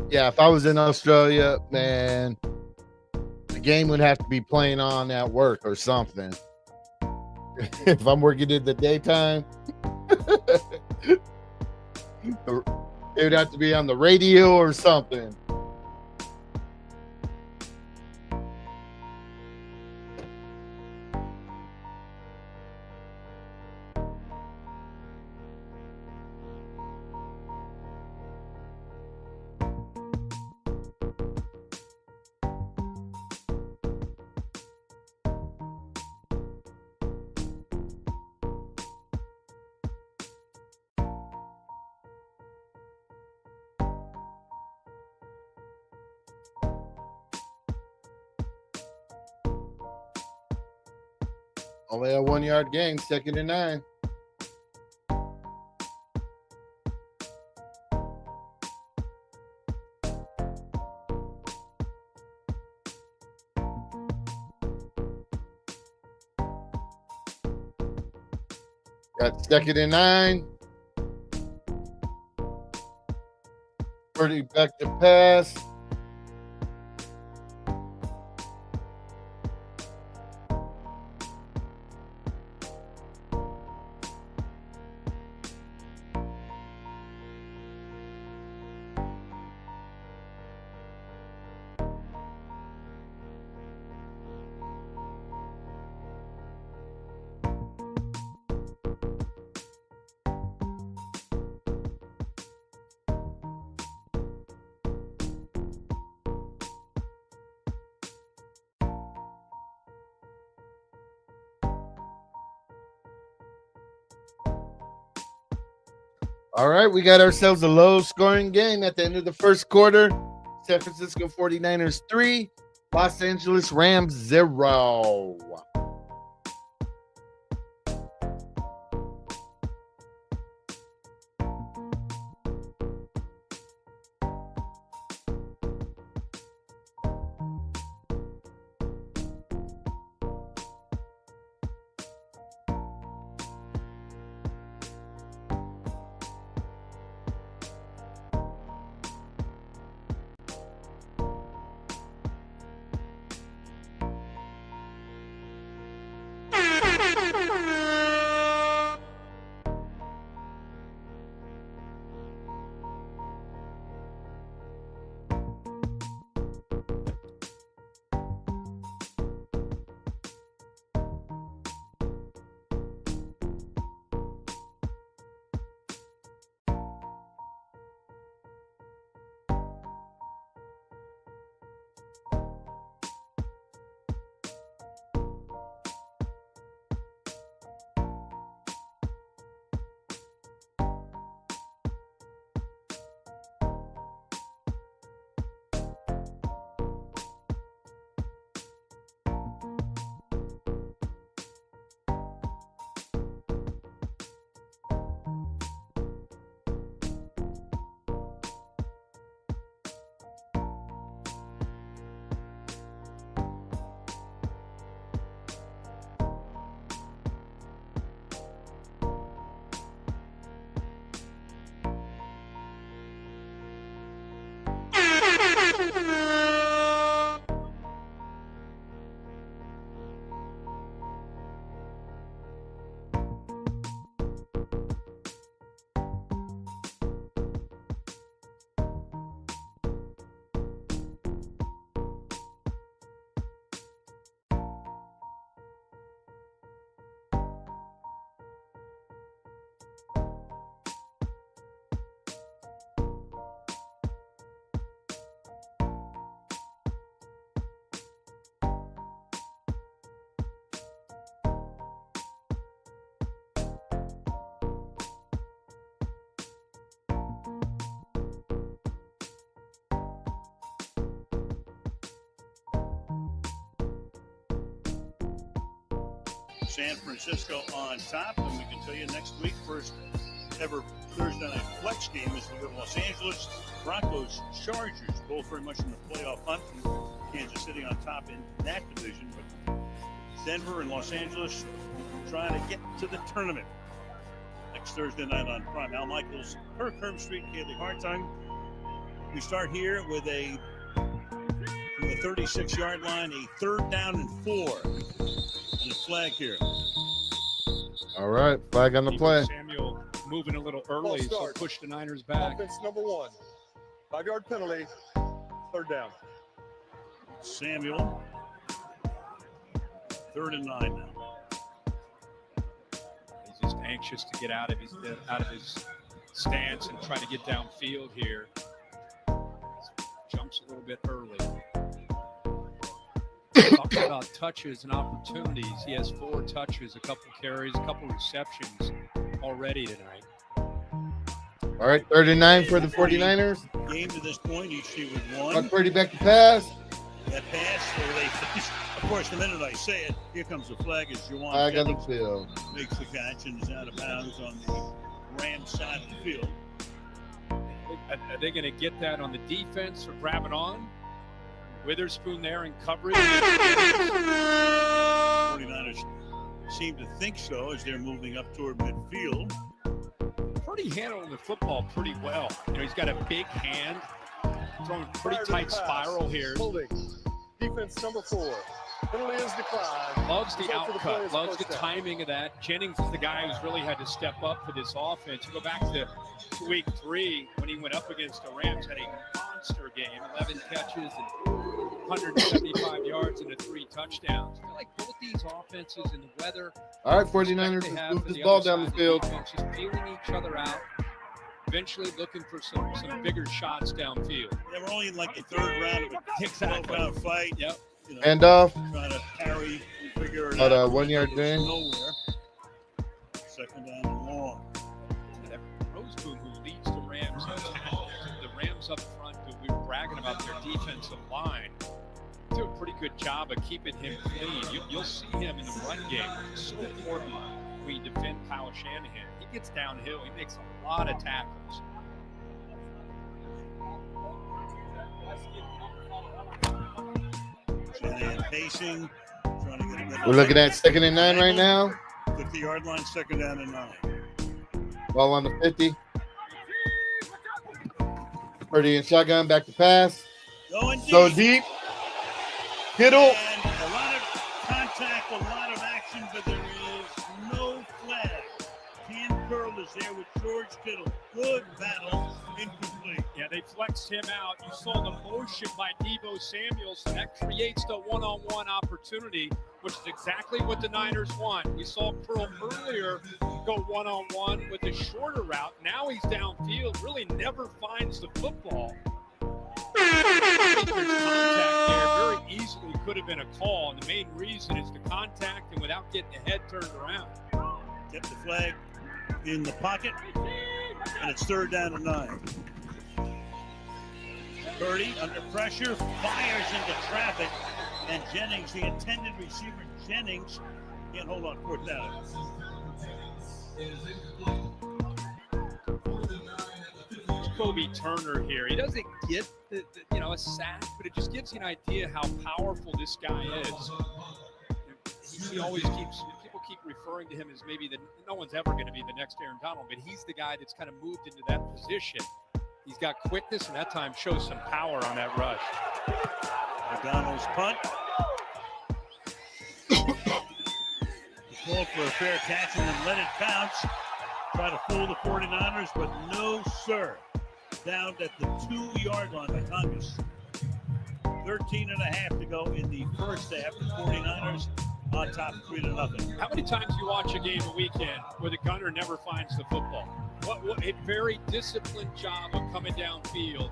C: Yeah, if I was in Australia, man, the game would have to be playing on at work or something. If I'm working in the daytime, it would have to be on the radio or something. Only a 1-yard gain, 2nd and 9. Got 2nd and 9. Purdy back to pass. All right, we got ourselves a low-scoring game at the end of the first quarter. San Francisco 49ers 3, Los Angeles Rams 0.
D: San Francisco on top, and we can tell you next week, first ever Thursday night flex game is the Los Angeles Broncos Chargers, both very much in the playoff hunt. Kansas City on top in that division, but Denver and Los Angeles trying to get to the tournament next Thursday night on Prime. Al Michaels, Kirk Herbstreit, Kaylee Hartung. We start here with from the 36-yard line, a 3rd down and 4. And a flag here.
C: All right, flag on the play.
E: Samuel moving a little early, so push the Niners back.
N: Offense number 1. 5-yard penalty, 3rd down.
D: Samuel, 3rd and 9 now.
E: He's just anxious to get out of his stance and try to get downfield here. Jumps a little bit early. Talking about touches and opportunities. He has 4 touches, a couple carries, a couple receptions already tonight.
C: All right, 3rd and 9 for the 49ers.
D: Game to this point, each team with 1.
C: Buck Purdy back to pass.
D: That pass, where they finish. Of course, the minute I say it, here comes the flag as Juwan
C: Flag on the field.
D: Makes the catch and is out of bounds on the Rams side of the field.
E: Are they going to get that on the defense for grabbing on? Witherspoon there in coverage.
D: 49ers seem to think so as they're moving up toward midfield.
E: Purdy handling the football pretty well. You know, he's got a big hand, throwing pretty tight spiral here.
N: Holding. Defense number 4. Penalty is declined.
E: Loves the outcut, loves the timing of that. Jennings is the guy who's really had to step up for this offense. You go back to week 3 when he went up against the Rams, had a monster game, 11 catches and 175 yards and 3 touchdowns. I feel like both these offenses in the weather.
C: All right, 49ers, let's move this ball down the field.
E: Just feeling each other out. Eventually looking for some bigger shots downfield.
D: Yeah, we're only in like the 3rd round of a 12-round fight.
E: Yep.
D: You know,
C: Hand off.
D: Trying to carry, figure it
C: About
D: out.
C: a 1-yard gain.
D: Nowhere. 2nd down and long.
E: Rosepoon, who defensive line do a pretty good job of keeping him clean. You'll see him in the run game, which is so important when you defend Kyle Shanahan. He gets downhill. He makes a lot of tackles.
D: Shanahan pacing, trying to get a
C: We're looking at 2nd and 9 right now.
D: 50-yard line, 2nd down and 9.
C: Ball on the 50. Purdy and shotgun, back to pass.
D: Going
C: So deep. Kittle.
D: And a lot of contact, a lot of action, but there is no flag. Cam Curl is there with George Kittle. Good battle, incomplete.
E: Yeah, they flexed him out. You saw the motion by Deebo Samuel, so that creates the one-on-one opportunity, which is exactly what the Niners want. We saw Curl earlier go one-on-one with a shorter route. Now he's downfield, really never finds the football. I think there's contact there. Very easily could have been a call, and the main reason is the contact and without getting the head turned around.
D: Get the flag in the pocket, and it's 3rd down and 9. Purdy under pressure, fires into traffic, and Jennings, the intended receiver, Jennings, can't hold on 4th down.
E: Kobe Turner here. He doesn't get a sack, but it just gives you an idea how powerful this guy is. He always people keep referring to him as maybe no one's ever going to be the next Aaron Donald, but he's the guy that's kind of moved into that position. He's got quickness, and that time shows some power on that rush.
D: O'Donnell's punt. Call for a fair catch and then let it bounce. Try to fool the 49ers, but no, sir. Down at the 2-yard line by Tongas. 13 and a half to go in the first half. The 49ers on top 3-0.
E: How many times do you watch a game a weekend where the gunner never finds the football? What a very disciplined job of coming downfield.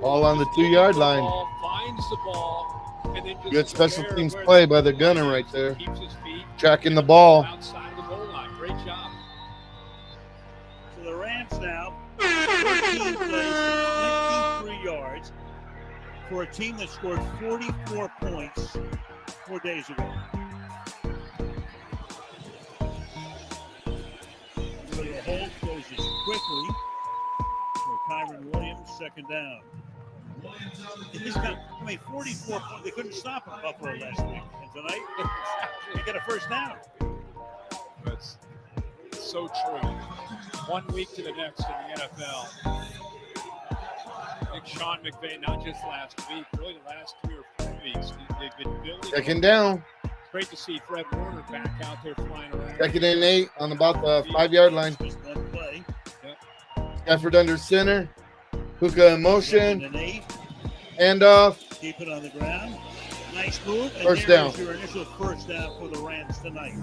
C: All on the 2-yard line.
E: Finds the ball, and then just
C: good special teams play by the gunner right there.
E: Keeps his feet
C: tracking the ball.
E: Outside the goal line. Great job.
D: So the Rams now 13 plays, 23 yards for a team that scored 44 points 4 days ago. The hold closes quickly for Kyron Williams, 2nd down. He's got, 44 points. They couldn't stop him, Buffalo, last week. And tonight, they get a 1st down.
E: That's so true. 1 week to the next in the NFL. I think Sean McVay, not just last week, really the last 3 or 4 weeks, they've been building.
C: 2nd down.
E: It's great to see Fred Warner back out there flying around.
C: 2nd and 8 on about the 5-yard line.
D: Just one play.
C: Stafford under center. Puka in motion. Hand off.
D: Keep it on the ground. Nice move. And
C: 1st down.
D: Your initial 1st down for the Rams tonight.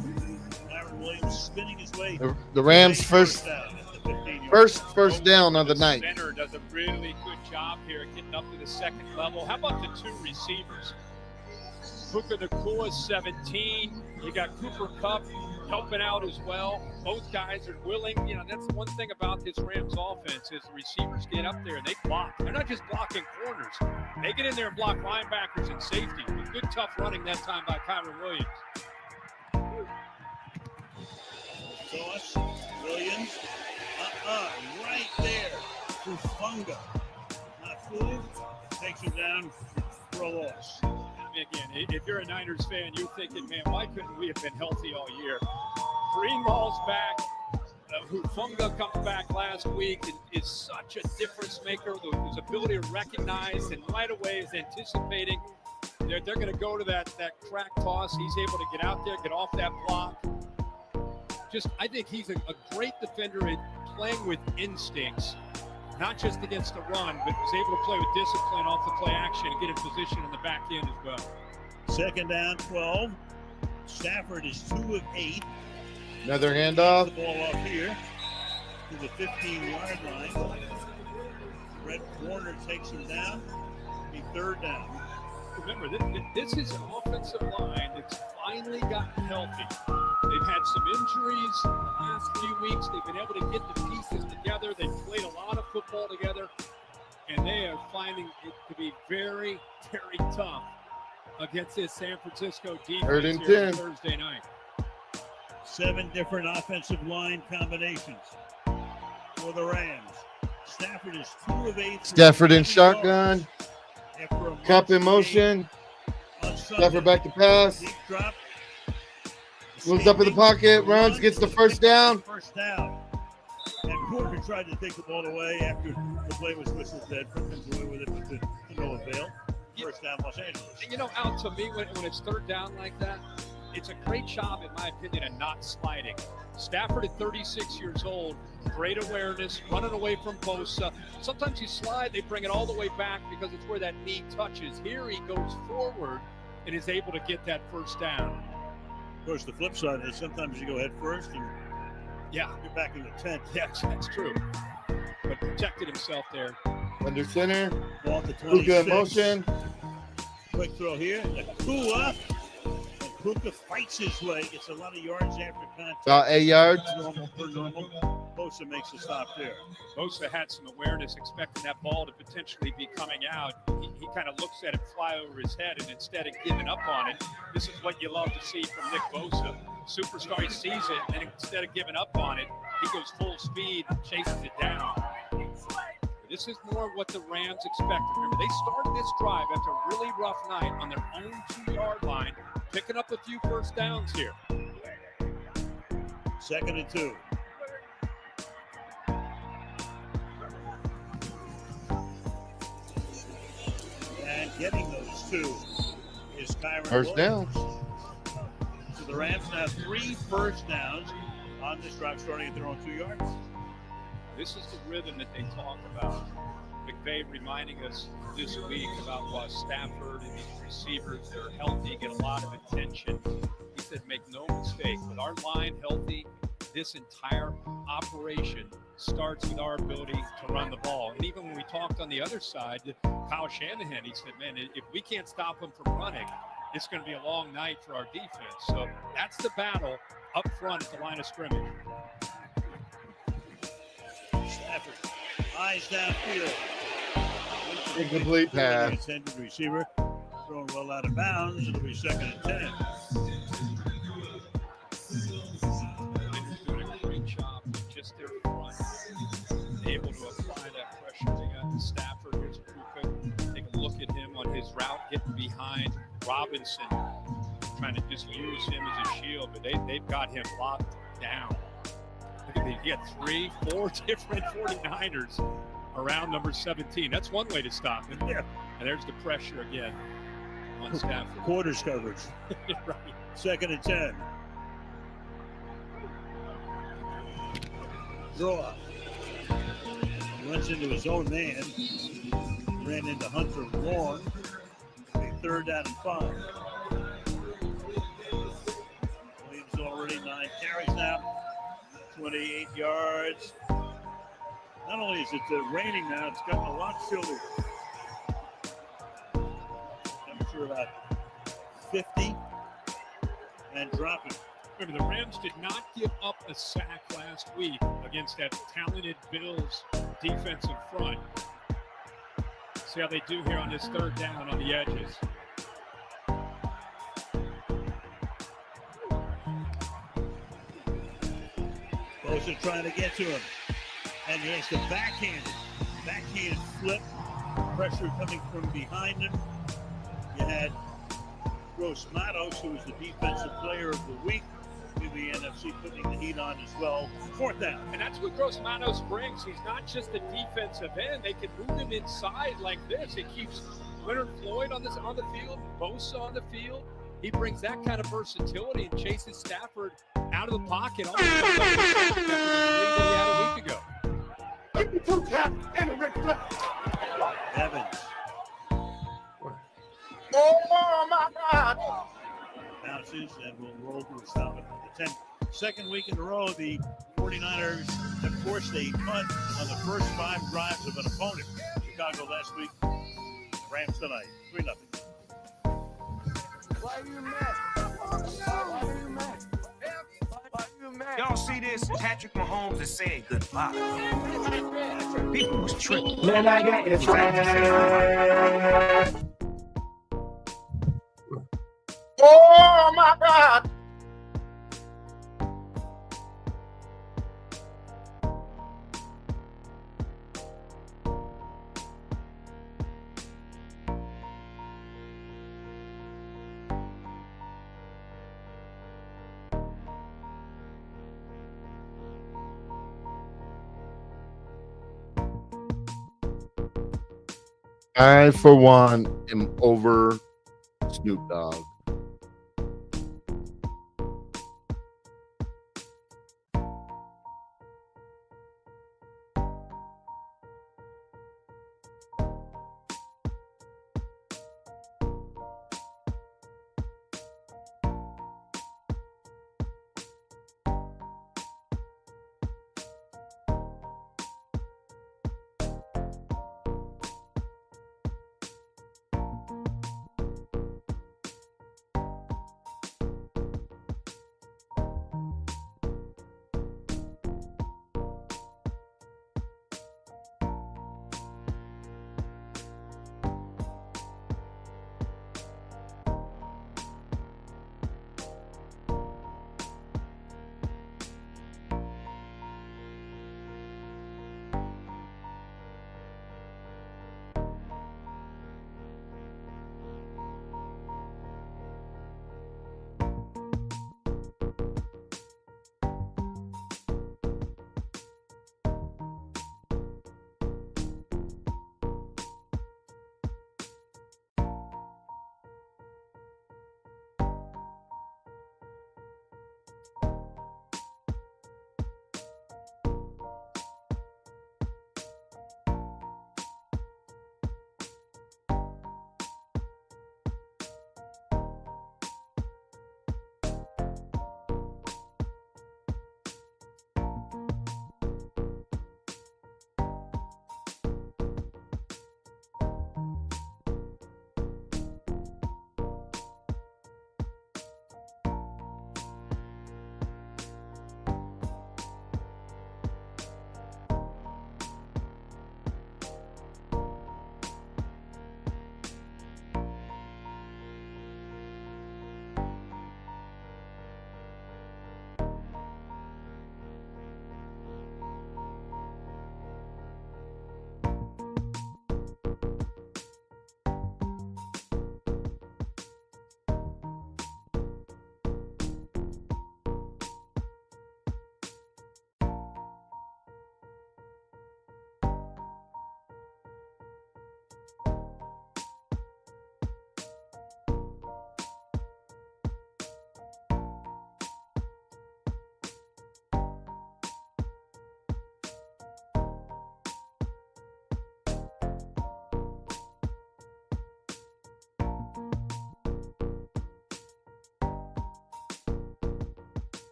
D: Aaron Williams spinning his way.
C: The Rams first down of the night.
E: Center does a really good job here getting up to the 2nd level. How about the 2 receivers? Puka Nacua, 17. You got Cooper Kupp helping out as well. Both guys are willing. That's one thing about this Rams offense is the receivers get up there and they block. They're not just blocking corners. They get in there and block linebackers and safety. With good, tough running that time by Kyron Williams.
D: Toss. Williams. Right there. Hufunga. Not fooled. Takes him down for a loss.
E: Again, if you're a Niners fan, you're thinking, man, why couldn't we have been healthy all year? Greenwald's back. Hufunga comes back last week and is such a difference maker. His ability to recognize and right away is anticipating. They're going to go to that crack toss. He's able to get out there, get off that block. I think he's a great defender at playing with instincts. Not just against the run, but was able to play with discipline off the play action and get in position in the back end as well.
D: 2nd down, 12. Stafford is 2 of 8.
C: Another handoff.
D: The ball off here to the 15-yard line. Fred Warner takes him down. Be 3rd down.
E: Remember, this is an offensive line that's finally gotten healthy. They've had some injuries in the last few weeks. They've been able to get the pieces together. They've played a lot of football together. and they are finding it to be very, very tough against this San Francisco defense
C: 3rd and
E: here on
C: 10.
E: Thursday night.
D: 7 different offensive line combinations for the Rams. Stafford is 2 of 8.
C: Stafford in shotgun. Cup in motion.
D: On Sunday.
C: Stafford back to pass.
D: Deep drop.
C: Moves up in the pocket. Runs. Gets the first down.
D: First down. And Porter tried to take the ball away after the play was whistled dead. Comes away with it, but to no avail. First down, Los Angeles.
E: And Al, to me, when it's 3rd down like that, it's a great job, in my opinion, at not sliding. Stafford at 36 years old, great awareness, running away from Bosa. Sometimes you slide, they bring it all the way back because it's where that knee touches. Here he goes forward and is able to get that first down.
D: Of course, the flip side is sometimes you go head first and you're back in the tent.
E: Yeah, that's true. But protected himself there.
C: Under center.
D: Ball to 26.
C: Puka in motion.
D: Quick throw here. Nakua. And Puka fights his way. Gets a lot of yards after contact.
C: About 8 yards.
D: Normal. Bosa makes a stop there.
E: Bosa had some awareness, expecting that ball to potentially be coming out. He kind of looks at it fly over his head, and instead of giving up on it, this is what you love to see from Nick Bosa. Superstar, he sees it, and instead of giving up on it, he goes full speed and chases it down. This is more what the Rams expect. Remember, they started this drive after a really rough night on their own 2-yard line, picking up a few first downs here.
D: 2nd and 2. And getting those 2 is Kyron
C: First down.
D: So the Rams now 3 first downs on this drive, starting at their own 2 yards.
E: This is the rhythm that they talk about. McVay reminding us this week about why Stafford and these receivers, they're healthy, get a lot of attention. He said, make no mistake, with our line healthy, this entire operation starts with our ability to run the ball. And even when we talked on the other side, Kyle Shanahan, he said, man, if we can't stop them from running, it's going to be a long night for our defense. So that's the battle up front at the line of scrimmage.
D: Stafford, eyes downfield.
C: Incomplete pass.
D: Intended receiver, throwing well out of bounds. It'll be 2nd and 10.
E: They're doing a great job with just their front, able to apply that pressure. They got Stafford. Here's Puka. Take a look at him on his route, getting behind Robinson, trying to just use him as a shield, but they've got him locked down. He had 3, 4 different 49ers around number 17. That's one way to stop him.
D: Yeah.
E: And there's the pressure again on Stafford.
D: Quarters coverage.
E: Right.
D: 2nd and 10. Draw. Runs into his own man. Ran into Hunter Long. A 3rd down and 5. Williams already 9 carries now. 28 yards. Not only is it raining now, it's gotten a lot chillier. Temperature about 50 and dropping.
E: Remember, the Rams did not give up a sack last week against that talented Bills defensive front. See how they do here on this 3rd down on the edges.
D: Bosa trying to get to him. And he has the backhand flip. Pressure coming from behind him. You had Gross Matos, who was the defensive player of the week. In the NFC putting the heat on as well. 4th down.
E: And that's what Gross Matos brings. He's not just a defensive end. They can move him inside like this. It keeps Leonard Floyd on the field, Bosa on the field. He brings that kind of versatility and chases Stafford out of the pocket. Almost like the 3 that he had a week ago.
D: Evans.
I: Oh my God!
D: Bounces and will roll to a stop at the 10. 2nd week in a row, the 49ers have forced a punt on the first 5 drives of an opponent. Chicago last week. Rams tonight. 3-0.
I: Why are you mad? Why are you mad? Why are you mad?
H: Y'all see this? Patrick Mahomes is saying goodbye. People was tripping.
I: Then I got your friend. Oh my God.
C: I, for one, am over Snoop Dogg.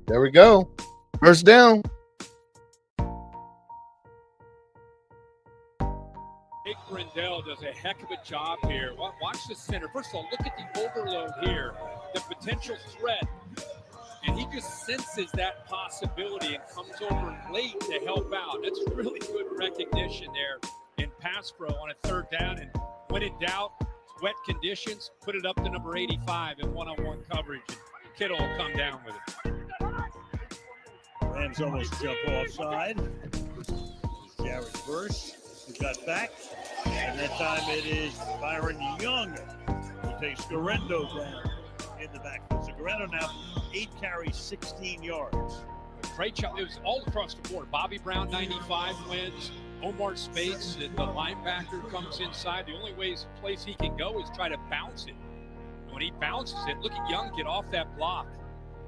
C: There we go. First down.
E: Nick Brindell does a heck of a job here. Watch the center. First of all, look at the overload here, the potential threat. And he just senses that possibility and comes over late to help out. That's really good recognition there in pass pro on a third down. And when in doubt, wet conditions, put it up to number 85 in one-on-one coverage. And Kittle will come down with it.
D: Rams almost jump offside. Jared Verse, who got back. And that time it is Byron Young who takes Garendo down in the backfield. So Garendo now 8 carries, 16 yards.
E: Great job. It was all across the board. Bobby Brown, 95 wins. Omar Speights, the linebacker, comes inside. The only place he can go is try to bounce it. When he bounces it, look at Young get off that block.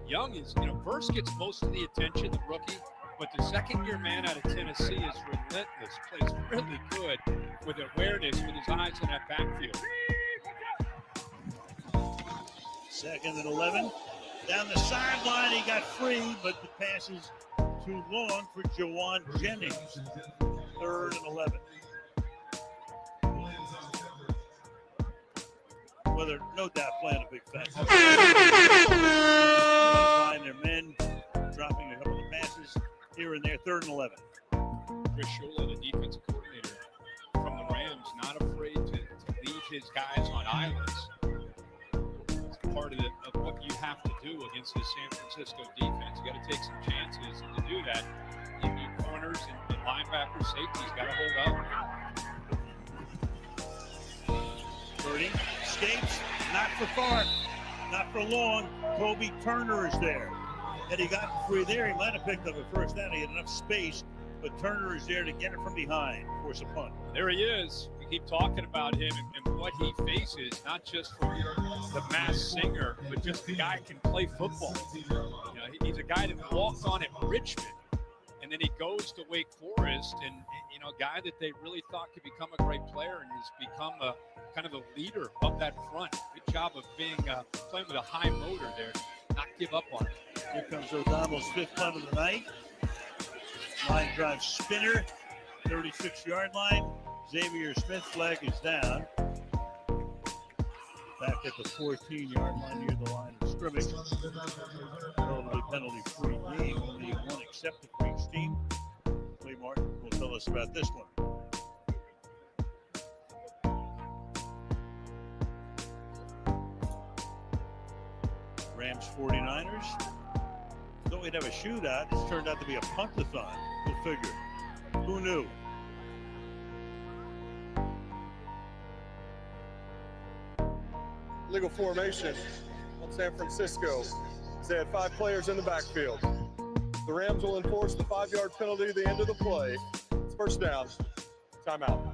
E: Young is, Verse gets most of the attention, the rookie, but the second-year man out of Tennessee is relentless, plays really good with awareness, with his eyes in that backfield.
D: 2nd and 11. Down the sideline, he got free, but the pass is too long for Jawan Jennings. 3rd and 11. Well, they're no doubt playing a big fat. Find their men, dropping a couple of passes here and there. 3rd and 11.
E: Chris Shula, the defensive coordinator from the Rams, not afraid to leave his guys on islands. It's part of what you have to do against this San Francisco defense. You got to take some chances, and to do that, your corners and linebackers, safeties got to hold up.
D: 30, escapes, not for far, not for long. Kobe Turner is there. Had he gotten free there, he might have picked up a first down. He had enough space, but Turner is there to get it from behind, force a punt.
E: There he is. We keep talking about him and what he faces, not just from the masked singer, but just the guy who can play football. He's a guy that walked on at Richmond, and then he goes to Wake Forest, and a guy that they really thought could become a great player, and has become a kind of a leader of that front. Good job of being playing with a high motor there, not give up on it.
D: Here comes O'Donnell's 5th punt of the night. Line drive spinner, 36-yard line. Xavier Smith flag is down. Back at the 14-yard line near the line of scrimmage. Relatively penalty-free game. Only one accepted for each team. Clay Martin will tell us about this one. Rams 49ers. Thought we'd have a shootout. It's turned out to be a punt-a-thon. Go figure. Who knew?
N: Legal formation on San Francisco. They had 5 players in the backfield. The Rams will enforce the 5-yard penalty at the end of the play. It's first down. Timeout.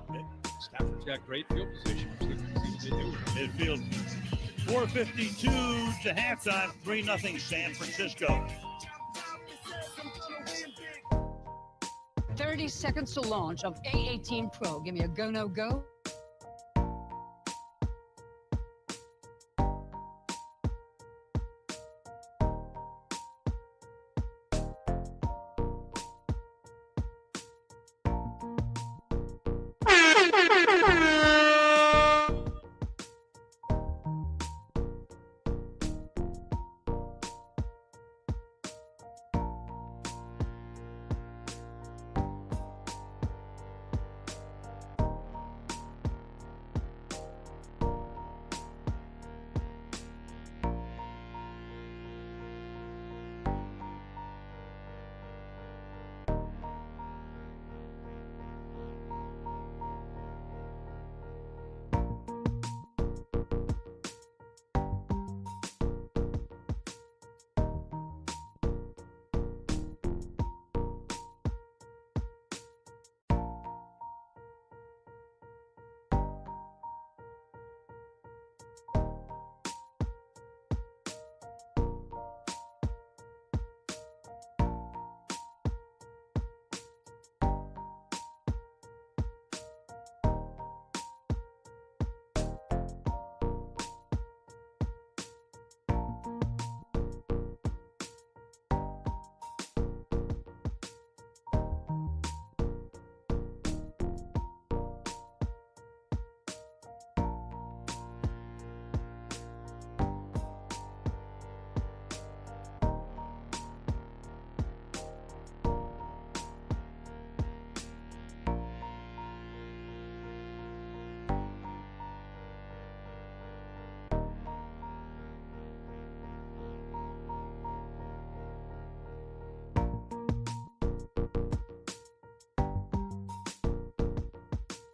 E: Stafford's got great field position.
D: Midfield. 4:52 to halftime. 3-0 San Francisco.
O: 30 seconds to launch of A18 Pro. Give me a go, no go.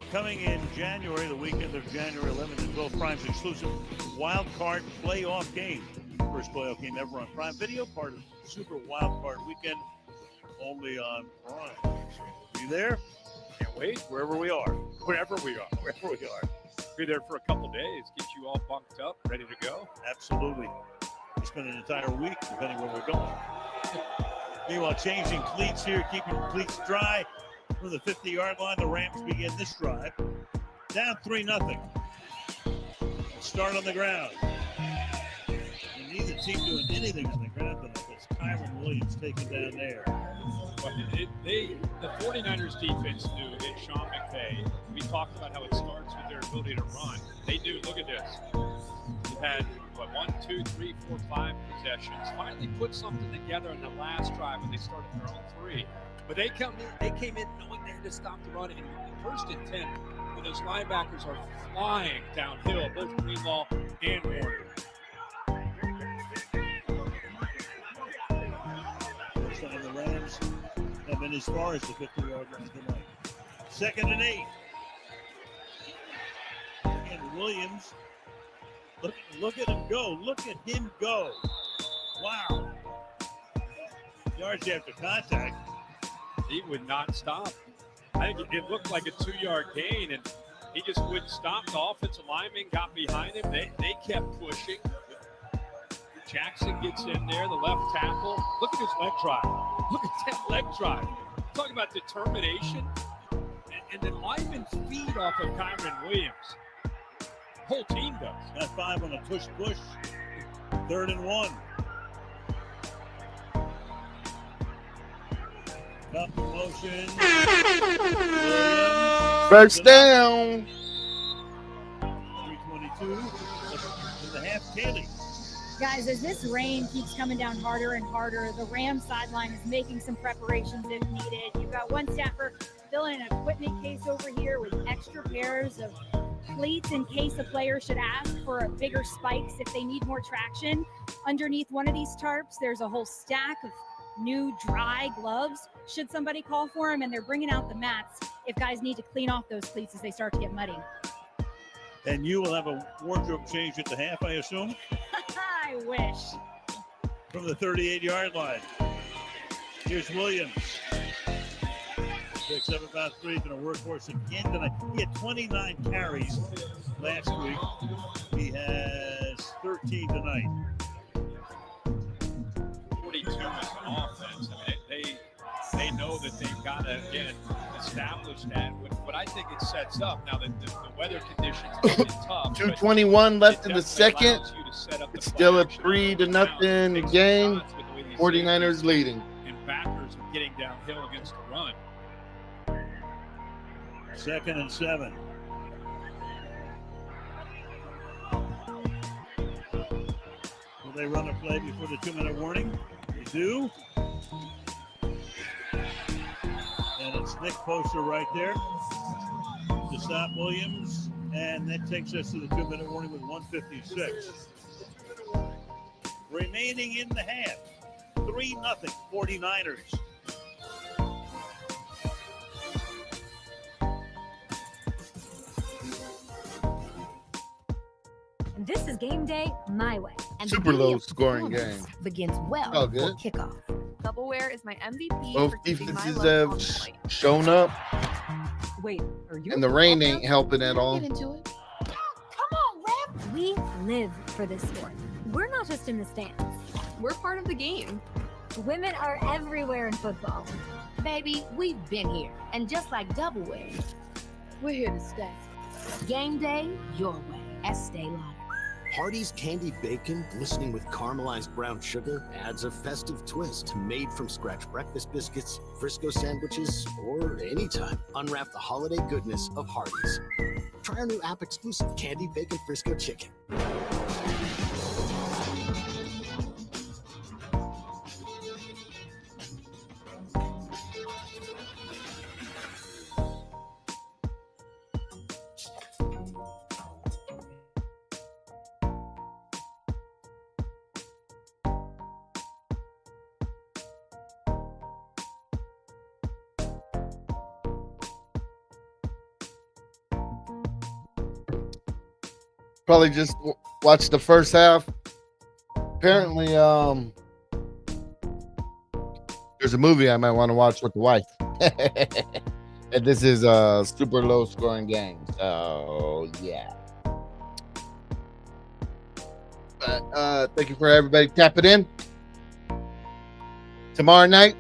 D: Coming in January, the weekend of January 11th and 12th, Prime's exclusive Wild Card playoff game. First playoff game ever on Prime Video, part of Super Wild Card Weekend, only on Prime. Be there? Can't wait. Wherever we are.
E: Be there for a couple days, get you all bunked up, ready to go.
D: Absolutely. We spend an entire week, depending where we're going. Meanwhile, changing cleats here, keeping cleats dry. From the 50-yard line, the Rams begin this drive. Down 3-0. Start on the ground. And neither team doing anything on the ground tonight. That's Kyron Williams taken down there.
E: But the 49ers defense knew that Sean McVay, we talked about how it starts with their ability to run. They knew, look at this. They've had, 1, 2, 3, 4, 5 possessions. Finally put something together in the last drive when they started their own 3. But they came in knowing they had to stop the run. And first and 10, when those linebackers are flying downhill, both Greenlaw and Warner.
D: First time the Rams have been as far as the 50-yard line tonight. 2nd and 8. And Williams, look at him go. Look at him go. Wow. Yards after contact.
E: He would not stop. I think it looked like a 2-yard gain, and he just wouldn't stop. The offensive lineman got behind him. They kept pushing. Jackson gets in there, the left tackle. Look at his leg drive. Look at that leg drive. Talking about determination. And then linemen feed off of Kyron Williams. The whole team does.
D: Got 5 on a push. 3rd and 1. Up motion.
C: First down.
D: 3:22 in the half. Kaylee.
M: Guys, as this rain keeps coming down harder and harder, the Rams sideline is making some preparations if needed. You've got one staffer filling an equipment case over here with extra pairs of cleats in case a player should ask for a bigger spikes if they need more traction. Underneath one of these tarps, there's a whole stack of new dry gloves should somebody call for them, and they're bringing out the mats if guys need to clean off those cleats as they start to get muddy.
D: And you will have a wardrobe change at the half, I assume?
M: I wish.
D: From the 38-yard line. Here's Williams. Picks up about 3. He's been a workhorse again tonight. He had 29 carries last week. He has 13 tonight.
E: 42 as an offense. I mean, they know that they've got to, again, establish that. What I think it sets up, now that the weather conditions are really tough.
C: 2:21 left in the second. It's still a 3-0 game. 49ers leading.
E: And backers are getting downhill against the run.
D: 2nd and 7. Will they run a play before the 2-minute warning? They do. And it's Nick Poster right there to stop Williams. And that takes us to the 2-minute warning with 1:56. Remaining in the half. 3-0 49ers.
P: This is game day my way. And
C: Super low scoring game.
P: Begins well
C: Oh,
P: before
C: good.
P: kickoff.
Q: Doubleware is my MVP.
C: Both
Q: for keeping my
C: defenses
Q: love
C: have
Q: on point.
C: shown up,
Q: Wait, are you?
C: and the rain ain't helping at all.
P: Get into it. Come on, ref. We live for this sport. We're not just in the stands.
Q: We're part of the game.
P: Women are everywhere in football.
O: Baby, we've been here. And just like Doubleware,
Q: We're here to stay.
O: game day your way at Stay Live.
R: Hardee's candy bacon, glistening with caramelized brown sugar, adds a festive twist to made-from-scratch breakfast biscuits, Frisco sandwiches, or anytime. Unwrap the holiday goodness of Hardee's. Try our new app-exclusive candy bacon Frisco chicken.
C: Probably just watched the first half. Apparently, there's a movie I might want to watch with the wife. And this is a super low scoring game. So, yeah. But thank you for everybody tapping in. Tomorrow night,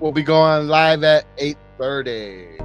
C: we'll be going live at 8:30.